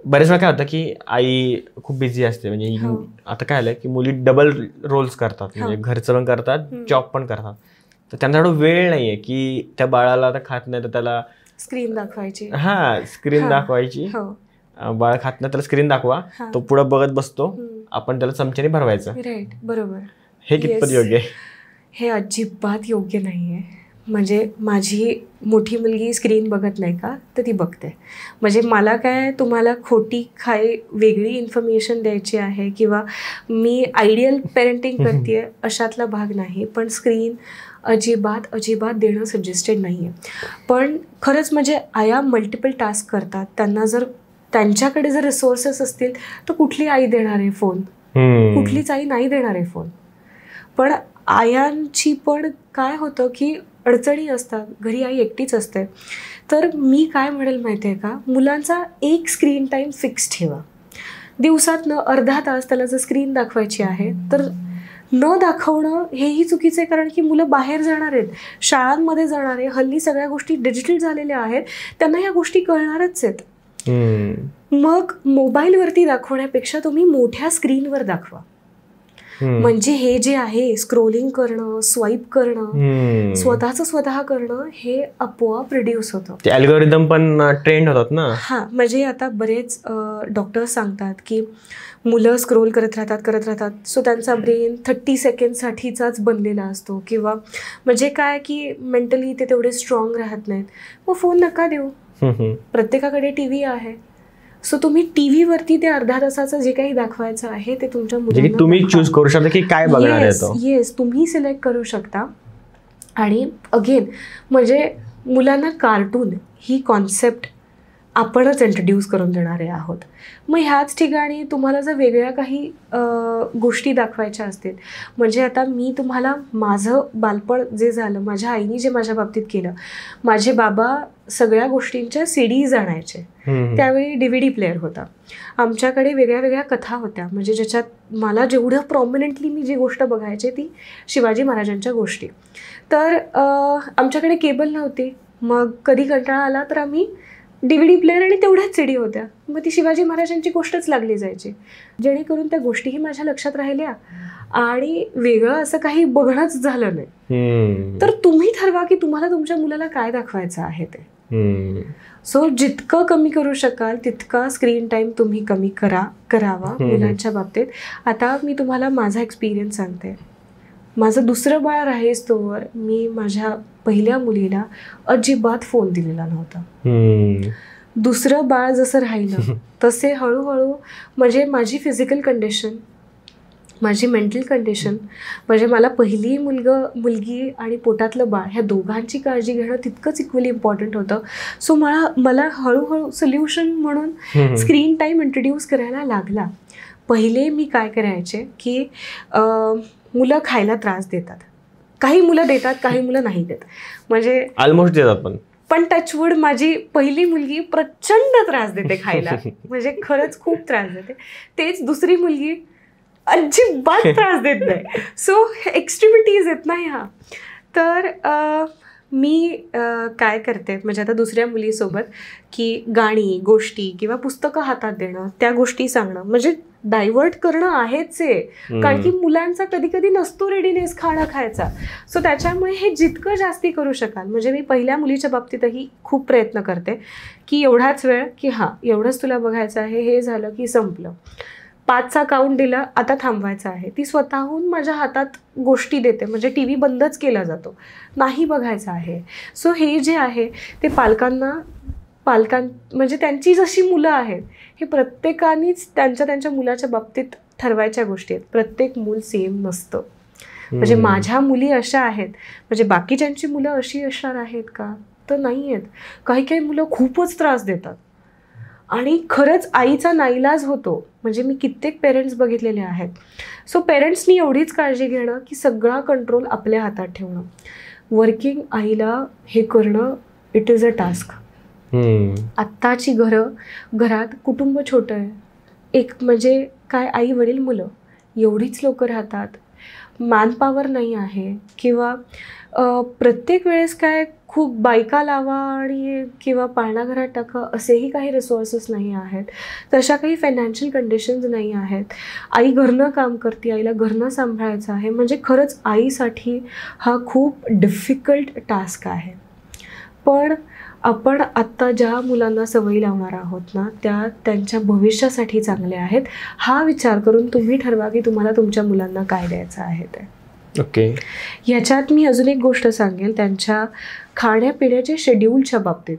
बरेच वेळा काय होतं की आई खूप बिझी असते, म्हणजे आता काय आलं की मुली डबल रोल्स करतात, म्हणजे घरचं पण करतात, जॉब पण करतात. तर त्यांना एवढा वेळ नाहीये की त्या बाळाला आता खात नाही तर त्याला स्क्रीन दाखवायची. स्क्रीन दाखवायची. बाळ खात नाही त्याला स्क्रीन दाखवा, तो पुढे बघत बसतो, आपण त्याला चमच्याने भरवायचं. राईट, बरोबर. हे कितपत योग्य आहे? हे अजिबात योग्य नाहीये. म्हणजे माझी मोठी मुलगी स्क्रीन बघत नाही का, तर ती बघते. म्हणजे मला काय तुम्हाला खोटी वेगळी इन्फॉर्मेशन द्यायची आहे किंवा मी आयडियल पेरेंटिंग करते अशातला भाग नाही, पण स्क्रीन अजिबात देणं सजेस्टेड नाही आहे. पण खरंच म्हणजे आया मल्टिपल टास्क करतात. त्यांच्याकडे जर रिसोर्सेस असतील तर कुठली आई देणार आहे फोन? कुठलीच आई नाही देणार आहे फोन. पण आयांची पण काय होतं की अडचणी असतात, घरी आई एकटीच असते. तर मी काय म्हणेल माहिती आहे का, मुलांचा एक स्क्रीन टाईम फिक्स ठेवा. दिवसातनं अर्धा तास त्याला जर स्क्रीन दाखवायची आहे तर न दाखवणं हेही चुकीचं आहे, कारण की मुलं बाहेर जाणार आहेत, शाळांमध्ये जाणार आहे. हल्ली सगळ्या गोष्टी डिजिटल झालेल्या आहेत, त्यांना ह्या गोष्टी कळणारच आहेत. मग मोबाईलवरती दाखवण्यापेक्षा तुम्ही मोठ्या स्क्रीनवर दाखवा. म्हणजे हे जे आहे स्क्रोलिंग करणं, स्वाईप करणं, स्वतः करणं, हे आपोआप रिड्यूस होतं. ते अल्गोरिदम पण ट्रेंड होतात ना. म्हणजे आता बरेच डॉक्टर्स सांगतात की मुलं स्क्रोल करत राहतात, सो त्यांचा ब्रेन 30 सेकंडसाठीचाच बनलेला असतो, किंवा म्हणजे काय की मेंटली ते तेवढे स्ट्रॉंग राहत नाहीत. मग फोन नका देऊ. प्रत्येकाकडे टीव्ही आहे, सो तुम्ही टीव्हीवरती ते अर्धा तासाचं जे काही दाखवायचं आहे ते तुमच्या मुलांना तुम्ही चूज करू शकता की काय बघणार आहे तो. येस, तुम्ही सिलेक्ट करू शकता. आणि अगेन म्हणजे मुलांना कार्टून ही कॉन्सेप्ट आपणच इंट्रोड्यूस करून देणारे आहोत. मग ह्याच ठिकाणी तुम्हाला जर वेगळ्या काही गोष्टी दाखवायच्या असतील, म्हणजे आता मी तुम्हाला माझं बालपण जे झालं, माझ्या आईने जे माझ्या बाबतीत केलं, माझे बाबा सगळ्या गोष्टींच्या CDs आणायचे. त्यावेळी DVD प्लेअर होता. आमच्याकडे वेगळ्या वेगळ्या कथा होत्या, म्हणजे ज्याच्यात मला जेवढं प्रॉमिनंटली मी जी गोष्ट बघायचे ती शिवाजी महाराजांच्या गोष्टी. तर आमच्याकडे केबल नव्हती, मग कधी कंटाळा आला तर आम्ही DVD प्लेअर आणि तेवढ्याच CD होत्या, मग ती शिवाजी महाराजांची गोष्टच लागली जायची, जेणेकरून त्या गोष्टीही माझ्या लक्षात राहिल्या आणि वेगळं असं काही बघणंच झालं नाही. तर तुम्ही ठरवा की तुम्हाला तुमच्या मुलाला काय दाखवायचं आहे ते. सो जितकं कमी करू शकाल तितका स्क्रीन टाईम तुम्ही कमी करावा मुलांच्या बाबतीत. आता मी तुम्हाला माझा एक्सपिरियन्स सांगते. माझं दुसरं बाळ राहेस्तोवर मी माझ्या पहिल्या मुलीला अजिबात फोन दिलेला नव्हता. दुसरं बाळ जसं राहिलं तसे हळूहळू म्हणजे माझी फिजिकल कंडिशन, माझी मेंटल कंडिशन, म्हणजे मला पहिली मुलगी आणि पोटातलं बाळ ह्या दोघांची काळजी घेणं तितकंच इक्वली इम्पॉर्टंट होतं. सो मला हळूहळू सोल्युशन म्हणून स्क्रीन टाईम इंट्रोड्यूस करायला लागला. पहिले मी काय करायचे की मुलं खायला त्रास देतात, काही मुलं देतात, काही मुलं नाही देत, म्हणजे ऑलमोस्ट देतात. पण टचवूड माझी पहिली मुलगी प्रचंड त्रास देते खायला, म्हणजे खरंच खूप त्रास देते. तेच दुसरी मुलगी अजिबात त्रास देत नाही. सो एक्स्ट्रीमिटीज आहेत ना ह्या. तर मी काय करते, म्हणजे आता दुसऱ्या मुलीसोबत की गाणी, गोष्टी किंवा पुस्तकं हातात देणं, त्या गोष्टी सांगणं, म्हणजे डायव्हर्ट करणं आहेच आहे, कारण की मुलांचा कधी कधी नसतो रेडीनेस खाणं खायचा. सो त्याच्यामुळे हे जितकं जास्ती करू शकाल, म्हणजे मी पहिल्या मुलीच्या बाबतीतही खूप प्रयत्न करते की एवढाच वेळ की एवढंच तुला बघायचं आहे, हे झालं की संपलं. 5चा काउंट दिला, आता थांबवायचं आहे. ती स्वतःहून माझ्या हातात गोष्टी देते, म्हणजे TV बंदच केला जातो, नाही बघायचं आहे. सो हे जे आहे ते म्हणजे त्यांची जशी मुलं आहेत हे प्रत्येकानेच त्यांच्या मुलाच्या बाबतीत ठरवायच्या गोष्टी आहेत. प्रत्येक मूल सेम नसतं. म्हणजे माझ्या मुली अशा आहेत, म्हणजे बाकीच्यांची मुलं अशी असणार आहेत का, तर नाही आहेत. काही मुलं खूपच त्रास देतात आणि खरंच आईचा नाईलाज होतो. म्हणजे मी कित्येक पेरेंट्स बघितलेले आहेत. सो पेरेंट्सनी एवढीच काळजी घेणं की सगळा कंट्रोल आपल्या हातात ठेवणं. वर्किंग आईला हे करणं इट इज अ टास्क. आत्ताची घरात कुटुंब छोटं आहे, एक म्हणजे काय आई वडील मुलं एवढीच लोक राहतात, मॅनपॉवर नाही आहे, किंवा प्रत्येक वेळेस काय खूप बायका लावा आणि किंवा पाळणाघरात टाका असेही काही रिसोर्सेस नाही आहेत, तशा काही फायनान्शियल कंडिशन्स नाही आहेत. आई घरनं काम करते, आईला घरनं सांभाळायचं आहे, म्हणजे खरंच आईसाठी हा खूप डिफिकल्ट टास्क आहे. पण आपण आत्ता ज्या मुलांना सवयी लावणार आहोत ना, त्या त्यांच्या भविष्यासाठी चांगल्या आहेत. हा विचार करून तुम्ही ठरवा की तुम्हाला तुमच्या मुलांना काय द्यायचं आहे ते. ओके. ह्याच्यात मी अजून एक गोष्ट सांगेल त्यांच्या खाण्यापिण्याच्या शेड्यूलच्या बाबतीत.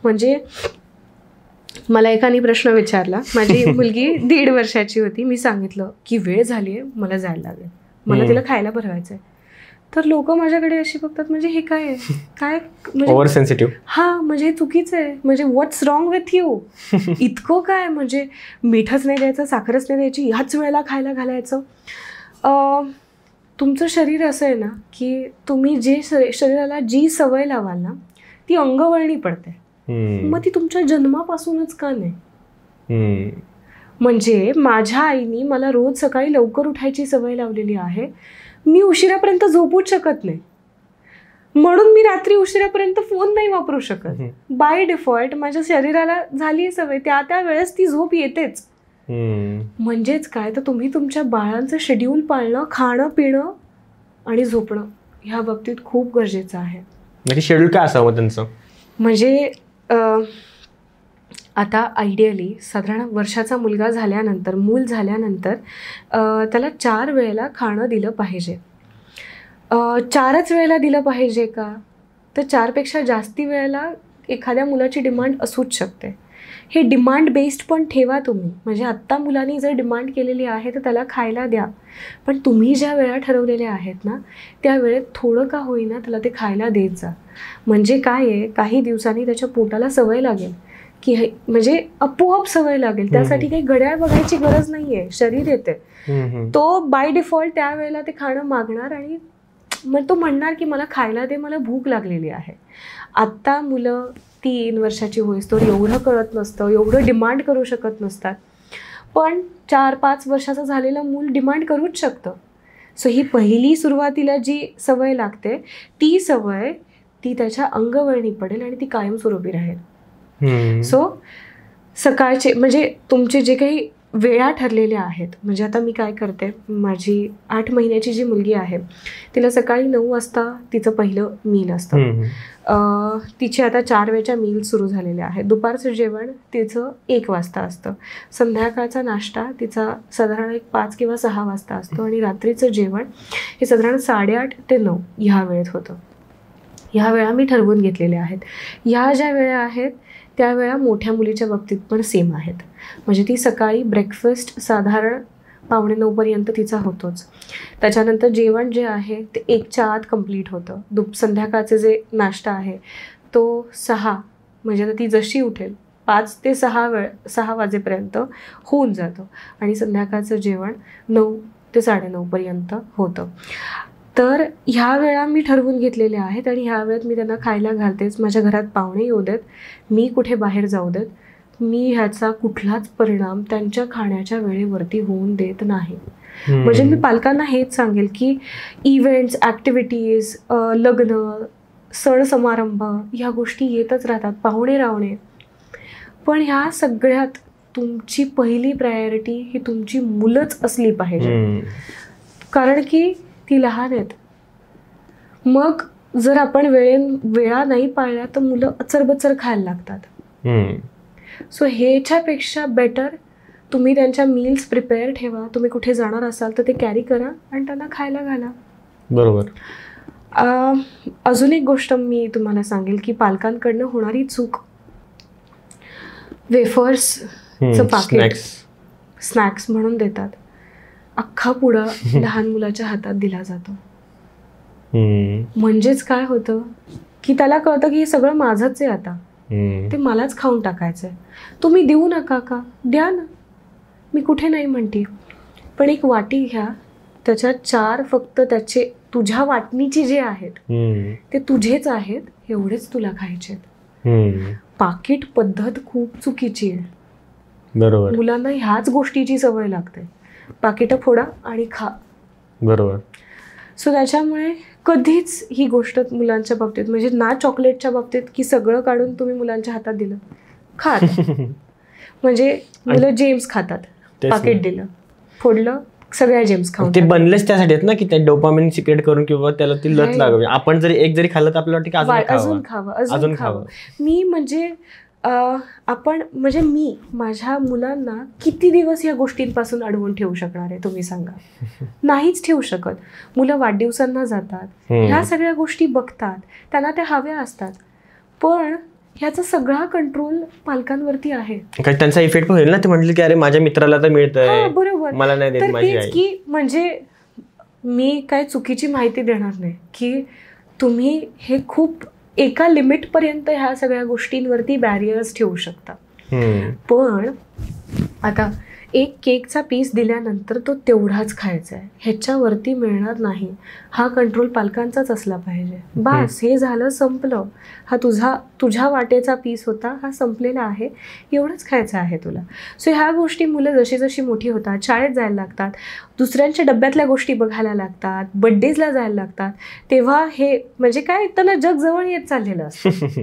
म्हणजे मला एकाने प्रश्न विचारला, माझी मुलगी 1.5 वर्षाची होती, मी सांगितलं की वेळ झाली आहे, मला जायला लागेल, मला तिला खायला भरवायचं आहे. तर लोक माझ्याकडे अशी बघतात, म्हणजे हे काय आहे, काय म्हणजे ओव्हर सेन्सिटिव्ह. हां, म्हणजे हे चुकीचं आहे, म्हणजे व्हॉट्स रॉंग विथ यू, इतकं काय, म्हणजे मीठच नाही द्यायचं, साखरच नाही द्यायची, ह्याच वेळेला खायला घालायचं. तुमचं शरीर असं आहे ना की तुम्ही जे शरीराला जी सवय लावाल ना ती अंगवळणी पडते. मग ती तुमच्या जन्मापासूनच का नाही. म्हणजे माझ्या आईनी मला रोज सकाळी लवकर उठायची सवय लावलेली आहे, मी उशिरापर्यंत झोपूच शकत नाही, म्हणून मी रात्री उशिरापर्यंत फोन नाही वापरू शकत. बाय डिफॉल्ट माझ्या शरीराला झाली सवय, त्या वेळेस ती झोप येतेच. म्हणजेच काय, तर तुम्ही तुमच्या बाळांचं शेड्यूल पाळणं, खाणं पिणं आणि झोपणं ह्या बाबतीत खूप गरजेचं आहे. म्हणजे शेड्यूल काय असावं त्यांचं, म्हणजे आता आयडियली साधारण वर्षाचा मुलगा झाल्यानंतर, मूल झाल्यानंतर त्याला 4 वेळेला खाणं दिलं पाहिजे. 4च वेळेला दिलं पाहिजे का, तर 4पेक्षा जास्ती वेळेला एखाद्या मुलाची डिमांड असूच शकते. हे डिमांड बेस्ड पण ठेवा तुम्ही, म्हणजे आत्ता मुलांनी जर डिमांड केलेली आहे तर त्याला खायला द्या, पण तुम्ही ज्या वेळा ठरवलेल्या आहेत ना त्या वेळेत थोडं का होईना त्याला ते खायला देत जा. म्हणजे काय आहे, काही दिवसांनी त्याच्या पोटाला सवय लागेल की म्हणजे आपोआप सवय लागेल, त्यासाठी काही घड्याळ बघायची गरज नाही आहे, शरीर येते, तो बाय डिफॉल्ट त्यावेळेला ते खाणं मागणार आणि मग तो म्हणणार की मला खायला दे, मला भूक लागलेली आहे. आत्ता मुलं 3 वर्षाची होईस्तोवर एवढं कळत नसतं, एवढं डिमांड करू शकत नसतात, पण 4-5 वर्षाचं झालेलं मूल डिमांड करूच शकतं. सो ही पहिली सुरुवातीला जी सवय लागते ती सवय ती त्याच्या अंगवळणी पडेल आणि ती कायमस्वरूपी राहील. सो सकाळचे म्हणजे तुमचे जे काही वेळा ठरलेल्या आहेत, म्हणजे आता मी काय करते, माझी 8 महिन्याची जी मुलगी आहे तिला सकाळी 9 वाजता तिचं पहिलं मील असतं. तिचे आता 4 वेळच्या मील सुरू झालेले आहेत. दुपारचं जेवण तिचं 1 वाजता असतं, संध्याकाळचा नाश्ता तिचा साधारण 5 किंवा 6 वाजता असतो आणि रात्रीचं जेवण हे साधारण 8:30 ते 9 ह्या वेळेत होतं. ह्या वेळा मी ठरवून घेतलेल्या आहेत. ह्या ज्या वेळा आहेत त्यावेळा मोठ्या मुलीच्या बाबतीत पण सेम आहेत. म्हणजे ती सकाळी ब्रेकफास्ट साधारण 8:45 तिचा होतोच, त्याच्यानंतर जेवण जे आहे ते 1च्या आत कंप्लीट होतं. संध्याकाळचे जे नाश्ता आहे तो 6, म्हणजे आता ती जशी उठेल 5 ते 6 वाजेपर्यंत होऊन जातं आणि संध्याकाळचं जेवण 9 ते 9:30 होतं. तर ह्या वेळा मी ठरवून घेतलेल्या आहेत आणि ह्या वेळेत मी त्यांना खायला घालतेच. माझ्या घरात पाहुणे येऊ देत, मी कुठे बाहेर जाऊ देत, मी ह्याचा कुठलाच परिणाम त्यांच्या खाण्याच्या वेळेवरती होऊन देत नाही. म्हणजे मी पालकांना हेच सांगेल की इव्हेंट्स, ॲक्टिव्हिटीज, लग्न, सण समारंभ ह्या गोष्टी येतच राहतात, पाहुणे रावणे, पण ह्या सगळ्यात तुमची पहिली प्रायोरिटी ही तुमची मुलंच असली पाहिजे, कारण की ती लहान आहेत. मग जर आपण वेळा नाही पाळल्या तर मुलं अचरबचर खायला लागतात. सो ह्याच्यापेक्षा बेटर तुम्ही त्यांच्या मील्स प्रिपेअर ठेवा. तुम्ही कुठे जाणार असाल तर ते कॅरी करा आणि त्यांना खायला घाला. बरोबर. अजून एक गोष्ट मी तुम्हाला सांगेल की पालकांकडनं होणारी चूक, वेफर्सचं पाकिट स्नॅक्स म्हणून देतात, अख्खा पुडा लहान मुलाच्या हातात दिला जातो. म्हणजेच काय होतं की त्याला कळतं की हे सगळं माझंच आहे, आता ते मलाच खाऊन टाकायचं आहे. तुम्ही देऊ नका का, द्या ना, मी कुठे नाही म्हणते, पण एक वाटी घ्या, त्याच्यात 4 फक्त त्याचे तुझ्या वाटणीचे जे आहेत ते तुझेच आहेत, एवढेच तुला खायचे. पाकिट पद्धत खूप चुकीची आहे. बरोबर. मुलांना ह्याच गोष्टीची सवय लागते, पाकिटं फोडा आणि खा. बरोबर. सो त्याच्यामुळे कधीच ही गोष्ट मुलांच्या बाबतीत म्हणजे ना चॉकलेटच्या बाबतीत की सगळं काढून तुम्ही मुलांच्या हातात दिलं खात म्हणजे मुलं जेम्स खातात पाकिट दिलं फोडलं सगळ्या जेम्स खाऊन ते बनलेच त्यासाठी आहेत ना की ते डोपामिन सिक्रेट करून किंवा त्याला ती लत लागावी. आपण जरी एक जरी खाल्लं तर आपल्याला अजून खावं. मी म्हणजे आपण म्हणजे मी माझ्या मुलांना किती दिवस या गोष्टींपासून अडवून ठेवू शकणार आहे तुम्ही सांगा. नाहीच ठेवू शकत. मुलं वाढदिवसांना जातात ह्या सगळ्या गोष्टी बघतात त्यांना त्या हव्या असतात पण ह्याचा सगळा कंट्रोल पालकांवरती आहे. त्यांचा इफेक्ट होईल ना. ते म्हटले की अरे माझ्या मित्राला तर मिळतंय बरोबर मला नाही देत माझी आई. की म्हणजे मी काय चुकीची माहिती देणार नाही की तुम्ही हे खूप एका लिमिट पर्यंत ह्या सगळ्या गोष्टींवरती बॅरियर्स ठेवू शकता पण आता एक केकचा पीस दिल्यानंतर तो तेवढाच खायचा आहे ह्याच्यावरती मिळणार नाही. हा कंट्रोल पालकांचाच असला पाहिजे. बास हे झालं संपलं. हा तुझ्या वाटेचा पीस होता हा संपलेला आहे एवढंच खायचं आहे तुला. सो ह्या गोष्टी मुलं जशी जशी मोठी होतात शाळेत जायला लागतात दुसऱ्यांच्या डब्यातल्या गोष्टी बघायला लागतात बड्डेजला जायला लागतात तेव्हा हे म्हणजे काय त्यांना जग जवळ येत चाललेलं असतं.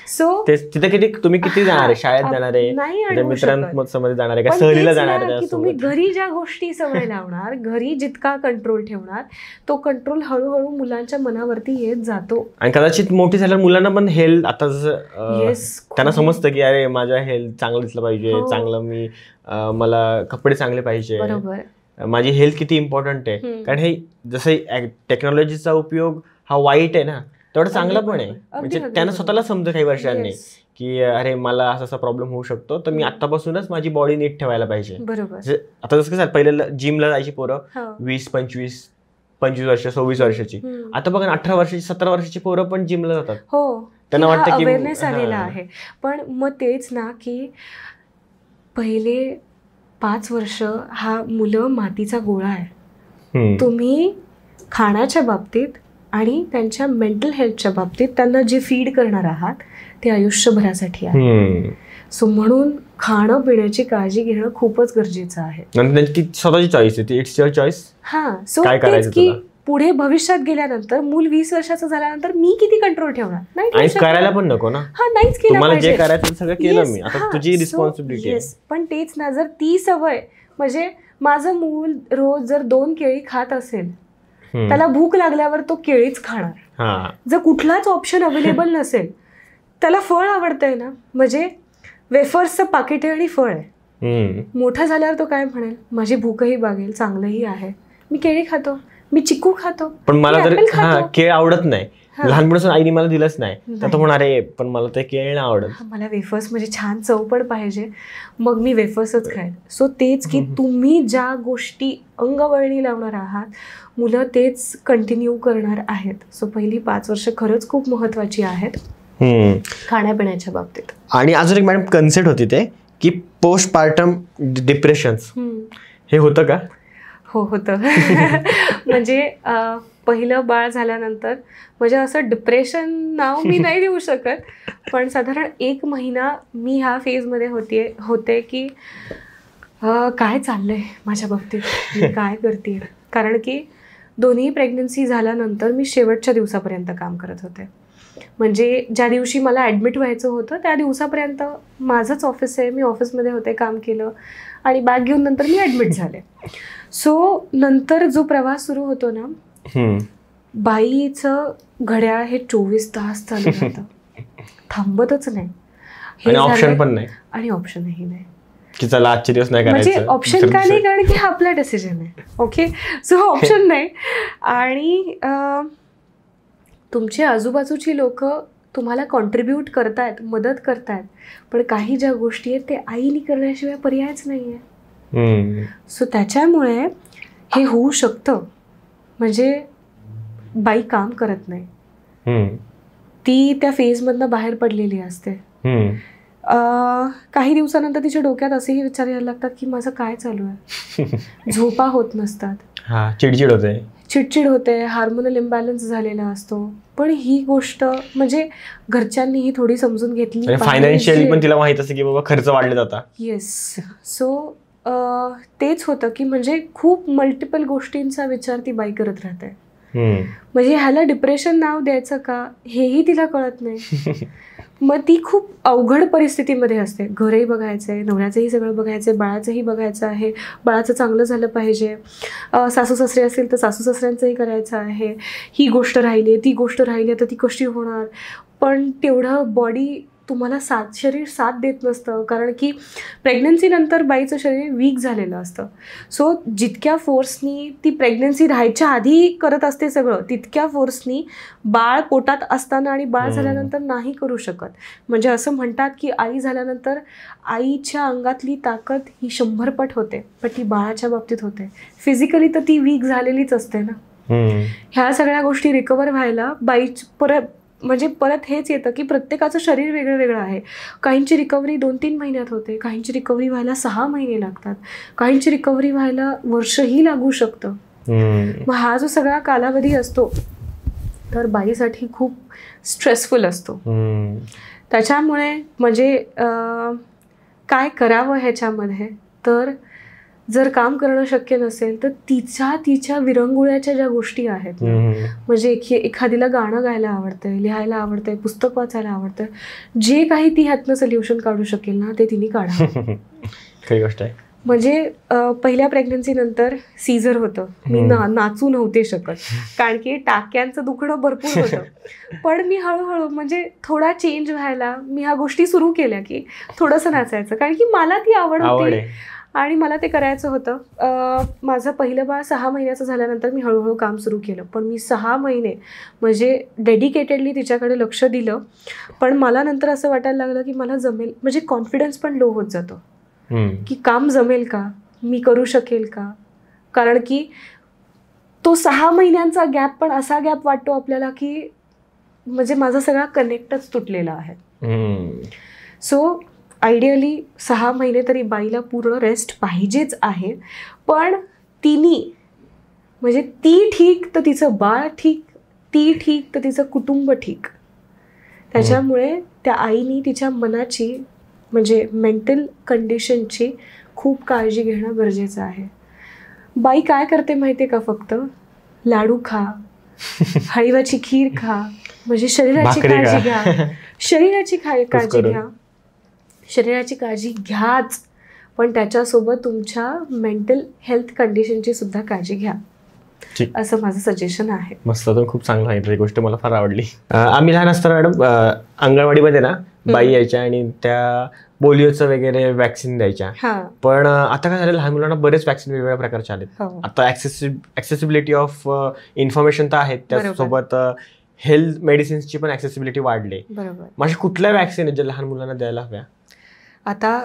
सो तिथे तुम्ही किती जाणार आहे शाळेत जाणार आहे मित्रांमध्ये जाणार आहे का सहलीला जाणार आहे की तुम्ही घरी ज्या गोष्टी सवय लावणार घरी जितका कंट्रोल ठेवणार तो कंट्रोल हळूहळू मुलांच्या मनावरती येत जातो. आणि कदाचित मोठी झाल्यावर मुलांना पण हेल्थ आता जसं त्यांना समजतं की अरे माझ्या हेल्थ चांगलं दिसलं पाहिजे चांगलं मी मला कपडे चांगले पाहिजे माझी हेल्थ किती इम्पॉर्टंट आहे. कारण हे जसं टेक्नॉलॉजीचा उपयोग हा वाईट आहे ना तेवढं चांगलं पण आहे. म्हणजे त्यांना स्वतःला समजतं काही वर्षांनी की अरे मला असा प्रॉब्लेम होऊ शकतो तर मी आतापासूनच माझी बॉडी नीट ठेवायला पाहिजे. आता जसं कसं पहिले जिमला जायची पोरं 20-25 वर्ष 26 वर्षाची आता बघा 18 वर्षाची 17 वर्षाची पोरं पण जिमला जातात. त्यांना वाटतं की अवेअरनेस आलेला आहे. पण मग तेच ना की पहिले 5 वर्ष हा मुलं मातीचा गोळा आहे. तुम्ही खाण्याच्या बाबतीत आणि त्यांच्या मेंटल हेल्थच्या बाबतीत त्यांना जे फीड करणार आहात ते आयुष्यभरासाठी आहे. सो म्हणून खाणं पिण्याची काळजी घेणं खूपच गरजेचं आहे. स्वतःची चॉईस आहे इट्स युअर चॉईस. सो तेच की पुढे भविष्यात गेल्यानंतर मूल 20 वर्षाचं झाल्यानंतर मी किती कंट्रोल ठेवणार नाही करायला पण नको ना. नाहीच केलं जे करायचं सगळं केलं मी आता तुझी रिस्पॉन्सिबिलिटी आहे. पण तेच ना जर ती सवय म्हणजे माझं मूल रोज जर 2 केळी खात असेल त्याला भूक लागल्यावर तो केळीच खाणार. जर कुठलाच ऑप्शन अवेलेबल नसेल त्याला फळ आवडतंय ना म्हणजे वेफर्सचं पाकिट आहे आणि फळ आहे. मोठा झाल्यावर तो काय म्हणेल माझी भूकही भागेल चांगलंही आहे मी केळी खातो मी चिकू खातो पण मला जर केळ आवडत नाही लहानपणापासून आईने मला दिलंच नाही तर तो म्हणणार आहे पण मला ते केळ नाही आवडत मला वेफर्स म्हणजे छान चव पण पाहिजे मग मी वेफर्सच खाईन. सो तेच की तुम्ही ज्या गोष्टी अंगवळणी लावणार आहात मुलं तेच कंटिन्यू करणार आहेत. सो पहिली 5 वर्ष खरंच खूप महत्वाची आहेत खाण्यापिण्याच्या बाबतीत. आणि अजून एक मॅडम कन्सेप्ट होती ते की पोस्टपार्टम डिप्रेशन हे होतं का? हो होतं. म्हणजे पहिलं बाळ झाल्यानंतर म्हणजे असं डिप्रेशन नाव मी नाही देऊ शकत पण साधारण 1 महिना मी ह्या फेजमध्ये होते की काय चाललंय माझ्या बाबतीत मी काय करते. कारण की दोन्ही प्रेग्नन्सी झाल्यानंतर मी शेवटच्या दिवसापर्यंत काम करत होते. म्हणजे ज्या दिवशी मला ॲडमिट व्हायचं होतं त्या दिवसापर्यंत माझंच ऑफिस आहे मी ऑफिसमध्ये होते काम केलं आणि बॅग घेऊन नंतर मी ॲडमिट झाले. सो नंतर जो प्रवास सुरू होतो ना बाईचं घड्याळ हे 24 तास चालू राहतं थांबतच नाही. आणि ऑप्शन पण नाही आणि ऑप्शनही नाही की चला आजचे दिवस नाही करायचं. म्हणजे ऑप्शन का नाही कारण की हा आपला डिसिजन आहे. ओके सो ऑप्शन नाही. आणि तुमची आजूबाजूची लोक तुम्हाला कॉन्ट्रीब्यूट करतायत मदत करतायत पण काही ज्या गोष्टी आहेत ते आईने करण्याशिवाय पर्यायच नाही आहे. सो त्याच्यामुळे हे होऊ शकतं. म्हणजे बाई काम करत नाही ती त्या फेजमधनं बाहेर पडलेली असते. काही दिवसानंतर तिच्या डोक्यात असेही विचार यायला लागतात की माझं काय चालू आहे. झोपा होत नसतात चिडचिड होते हार्मोनल इम्बॅलन्स झालेला असतो. पण ही गोष्ट म्हणजे घरच्यांनीही थोडी समजून घेतली फायनान्शियली पण तिला माहित असते की बाबा खर्च वाढले जातात. येस. सो तेच होतं की म्हणजे खूप मल्टिपल गोष्टींचा विचार ती बाई करत राहते. म्हणजे ह्याला डिप्रेशन नाव द्यायचं का हेही तिला कळत नाही. मग ती खूप अवघड परिस्थितीमध्ये असते. घरही बघायचं आहे, नवऱ्याचंही सगळं बघायचं आहे, बाळाचंही बघायचं आहे, बाळाचं चांगलं झालं पाहिजे, सासू सासरे असतील तर सासू सासऱ्यांचंही करायचं आहे, ही गोष्ट राहिली ती गोष्ट राहिली तर ती कशी होणार. पण तेवढं बॉडी तुम्हाला शरीर साथ देत नसतं, कारण की प्रेग्नन्सीनंतर बाईचं शरीर वीक झालेलं असतं. सो जितक्या फोर्सनी ती प्रेग्नन्सी राहायच्या आधी करत असते सगळं, तितक्या फोर्सनी बाळ पोटात असताना आणि बाळ झाल्यानंतर नाही करू शकत. म्हणजे असं म्हणतात की आई झाल्यानंतर आईच्या अंगातली ताकद ही 100 पट होते, पण ती बाळाच्या बाबतीत होते. फिजिकली तर ती वीक झालेलीच असते ना. ह्या सगळ्या गोष्टी रिकवर व्हायला परत हेच येतं की प्रत्येकाचं शरीर वेगळं वेगळं आहे. काहींची रिकव्हरी 2-3 महिन्यात होते, काहींची रिकव्हरी व्हायला 6 महिने लागतात, काहींची रिकव्हरी व्हायला वर्षही लागू शकतं. मग हा जो सगळा कालावधी असतो तर बाईसाठी खूप स्ट्रेसफुल असतो. त्याच्यामुळे म्हणजे काय करावं ह्याच्यामध्ये, तर जर काम करणं शक्य नसेल तर तिच्या विरंगुळ्याच्या ज्या गोष्टी आहेत, म्हणजे एखादीला गाणं गायला आवडतंय, लिहायला आवडतंय, पुस्तक वाचायला आवडतंय, जे काही ती ह्यातनं सोल्युशन काढू शकेल ना ते तिने काढावं. खरी गोष्ट आहे. म्हणजे पहिल्या प्रेग्नन्सीनंतर सीझर होतं. मी नाचू नव्हते शकत, कारण की टाक्यांचं दुखणं भरपूर होतं. पण मी हळूहळू म्हणजे थोडा चेंज व्हायला मी ह्या गोष्टी सुरू केल्या की थोडंसं नाचायचं, कारण की मला ती आवड होती आणि मला ते करायचं होतं. माझं पहिलं बाळ 6 महिन्याचं झाल्यानंतर मी हळूहळू काम सुरू केलं. पण मी 6 महिने म्हणजे डेडिकेटेडली तिच्याकडे लक्ष दिलं. पण मला नंतर असं वाटायला लागलं की मला जमेल, म्हणजे कॉन्फिडन्स पण लो होत जातो की काम जमेल का, मी करू शकेल का. कारण की तो 6 महिन्यांचा गॅप पण असा गॅप वाटतो आपल्याला की म्हणजे माझा सगळा कनेक्टच तुटलेला आहे. सो आयडियली 6 महिने तरी बाईला पूर्ण रेस्ट पाहिजेच आहे. पण तिने म्हणजे ती ठीक तर तिचं बाळ ठीक, ती ठीक तर तिचं कुटुंब ठीक. त्याच्यामुळे त्या आईनी तिच्या मनाची म्हणजे मेंटल कंडिशनची खूप काळजी घेणं गरजेचं आहे. बाई काय करते माहिती आहे का, फक्त लाडू खा, हळीवाची खीर खा, म्हणजे शरीराची काळजी घ्या, शरीराची काळजी घ्या, शरीराची काळजी घ्याच, पण त्याच्यासोबत तुमच्या मेंटल हेल्थ कंडिशनची सुद्धा काळजी घ्या, असं माझं सजेशन आहे. मस्त, तो खूप चांगलं आहे, ही गोष्ट मला फार आवडली. आम्ही लहान असताना मॅडम अंगणवाडीमध्ये ना बाई यायच्या आणि त्या पोलिओचं वगैरे वॅक्सिन द्यायच्या. पण आता काय झालं, लहान मुलांना बरेच वॅक्सिन वेगवेगळ्या प्रकारचे आलेत. आता ऍक्सेसिबिलिटी ऑफ इन्फॉर्मेशन तर आहेत, त्यासोबत हेल्थ मेडिसिन्सची पण ऍक्सेसिबिलिटी वाढली. म्हणजे कुठल्या वॅक्सिन आहेत ज्या लहान मुलांना द्यायला हव्या? आता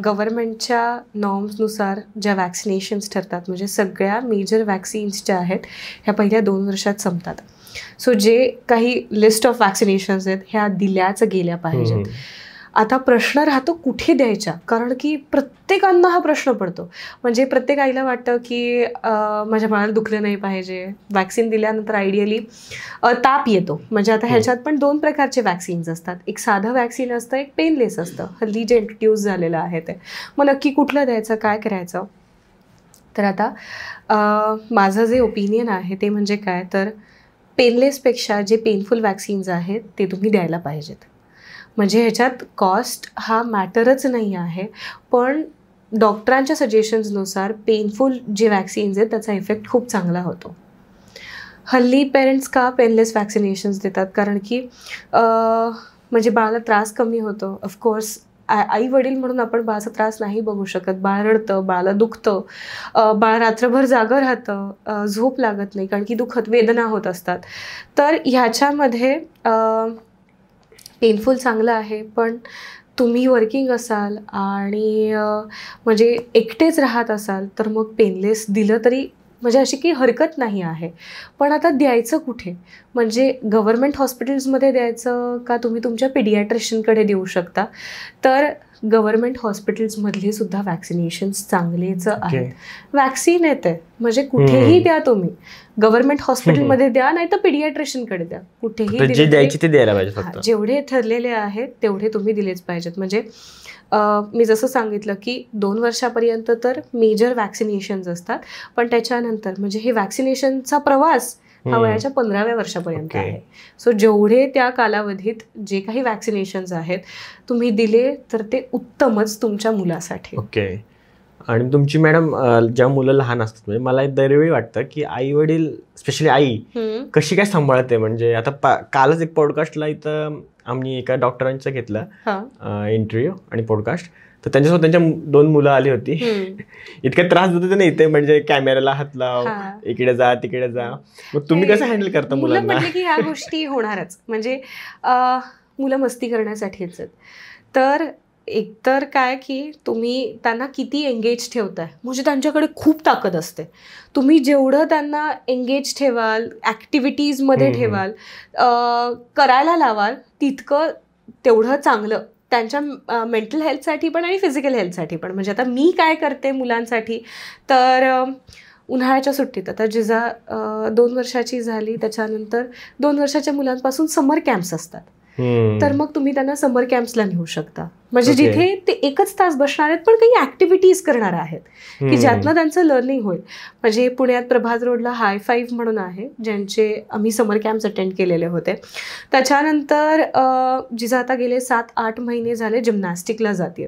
गव्हर्नमेंटच्या नॉर्म्सनुसार ज्या वॅक्सिनेशन्स ठरतात, म्हणजे सगळ्या मेजर वॅक्सिन्स ज्या आहेत ह्या पहिल्या 2 वर्षात संपतात. सो जे काही लिस्ट ऑफ वॅक्सिनेशन्स आहेत ह्या दिल्याच गेल्या पाहिजेत. आता प्रश्न राहतो कुठे द्यायच्या, कारण की प्रत्येकांना हा प्रश्न पडतो. म्हणजे प्रत्येक आईला वाटतं की माझ्या बाळाला दुखलं नाही पाहिजे. वॅक्सिन दिल्यानंतर आयडियली ताप येतो. म्हणजे आता ह्याच्यात पण 2 प्रकारचे वॅक्सिन्स असतात. एक साधं वॅक्सिन असतं, एक पेनलेस असतं. हल्ली जे इंट्रोड्यूस झालेलं आहे ते. मग नक्की कुठलं द्यायचं, काय करायचं? तर आता माझं जे ओपिनियन आहे ते म्हणजे काय, तर पेनलेसपेक्षा जे पेनफुल वॅक्सिन्स आहेत ते तुम्ही द्यायला पाहिजेत. म्हणजे ह्याच्यात कॉस्ट हा मॅटरच नाही आहे, पण डॉक्टरांच्या सजेशन्सनुसार पेनफुल जे वॅक्सिन्स आहेत त्याचा इफेक्ट खूप चांगला होतो. हल्ली पेरेंट्स का पेनलेस वॅक्सिनेशन्स देतात, कारण की म्हणजे बाळाला त्रास कमी होतो. ऑफकोर्स आई वडील म्हणून आपण बाळाचा त्रास नाही बघू शकत. बाळ रडतं, बाळाला दुखतं, बाळ रात्रभर जागं राहतं, झोप लागत नाही, कारण की दुखत वेदना होत असतात. तर ह्याच्यामध्ये पेनफुल चांगलं आहे. पण तुम्ही वर्किंग असाल आणि म्हणजे एकटेच राहत असाल तर मग पेनलेस दिलं तरी म्हणजे अशी काही हरकत नाही आहे. पण आता द्यायचं कुठे, म्हणजे गव्हर्नमेंट हॉस्पिटल्समध्ये द्यायचं का तुम्ही तुमच्या पिडियाट्रिशियनकडे देऊ शकता. तर गव्हर्नमेंट हॉस्पिटल्समधले सुद्धा वॅक्सिनेशन्स चांगलेच आहेत. वॅक्सिन येते म्हणजे कुठेही द्या तुम्ही, गव्हर्नमेंट हॉस्पिटलमध्ये द्या नाही तर पिडियाट्रिशियनकडे द्या, कुठेही जे द्यायचे ते द्यायला पाहिजे फक्त. जेवढे ठरलेले आहेत तेवढे तुम्ही दिलेच पाहिजेत. म्हणजे मी जसं सांगितलं की 2 वर्षापर्यंत तर मेजर वॅक्सिनेशन्स असतात, पण त्याच्यानंतर म्हणजे हे वॅक्सिनेशनचा प्रवास हा वयाच्या 15व्या वर्षापर्यंत आहे. सो जेवढे त्या कालावधीत जे काही वॅक्सिनेशन्स आहेत तुम्ही दिले तर ते उत्तमच तुमच्या मुलासाठी. ओके. आणि तुमची मॅडम ज्या मुलं लहान असतात म्हणजे मला दरवेळी वाटतं की आई वडील स्पेशली आई कशी काय सांभाळते. म्हणजे आता कालच एक पॉडकास्टला इथं आम्ही एका डॉक्टरांचं घेतलं इंटरव्ह्यू आणि पॉडकास्ट, तर त्यांच्यासोबत त्यांच्या 2 मुलं आली होती. इतका त्रास देत होते ना इथे, म्हणजे कॅमेराला हात लाव, इकडे जा तिकडे जा. मग तुम्ही कसं हँडल करता मुलांना? की ह्या गोष्टी होणारच, म्हणजे मुलं मस्ती करण्यासाठीच आहेत. तर एकतर काय की तुम्ही त्यांना किती एंगेज ठेवताय, म्हणजे त्यांच्याकडे खूप ताकद असते. तुम्ही जेवढं त्यांना एंगेज ठेवाल, ॲक्टिव्हिटीजमध्ये ठेवाल, करायला लावाल तितकं तेवढं चांगलं त्यांच्या मेंटल हेल्थसाठी पण आणि फिजिकल हेल्थसाठी पण. म्हणजे आता मी काय करते मुलांसाठी, तर उन्हाळ्याच्या सुट्टीत आता जिजा 2 वर्षाची झाली त्याच्यानंतर 2 वर्षाच्या मुलांपासून समर कॅम्प्स असतात. तर मग तुम्ही त्यांना समर कॅम्प्सला नेऊ शकता, म्हणजे जिथे ते 1च तास बसणार आहेत पण काही ऍक्टिव्हिटीज करणार आहेत की ज्यातनं त्यांचं लर्निंग होईल. म्हणजे पुण्यात प्रभात रोडला हाय 5 म्हणून आहे, ज्यांचे आम्ही समर कॅम्प्स अटेंड केलेले होते. त्याच्यानंतर जिजा आता गेले 7-8 महिने झाले जिम्नॅस्टिकला जाते.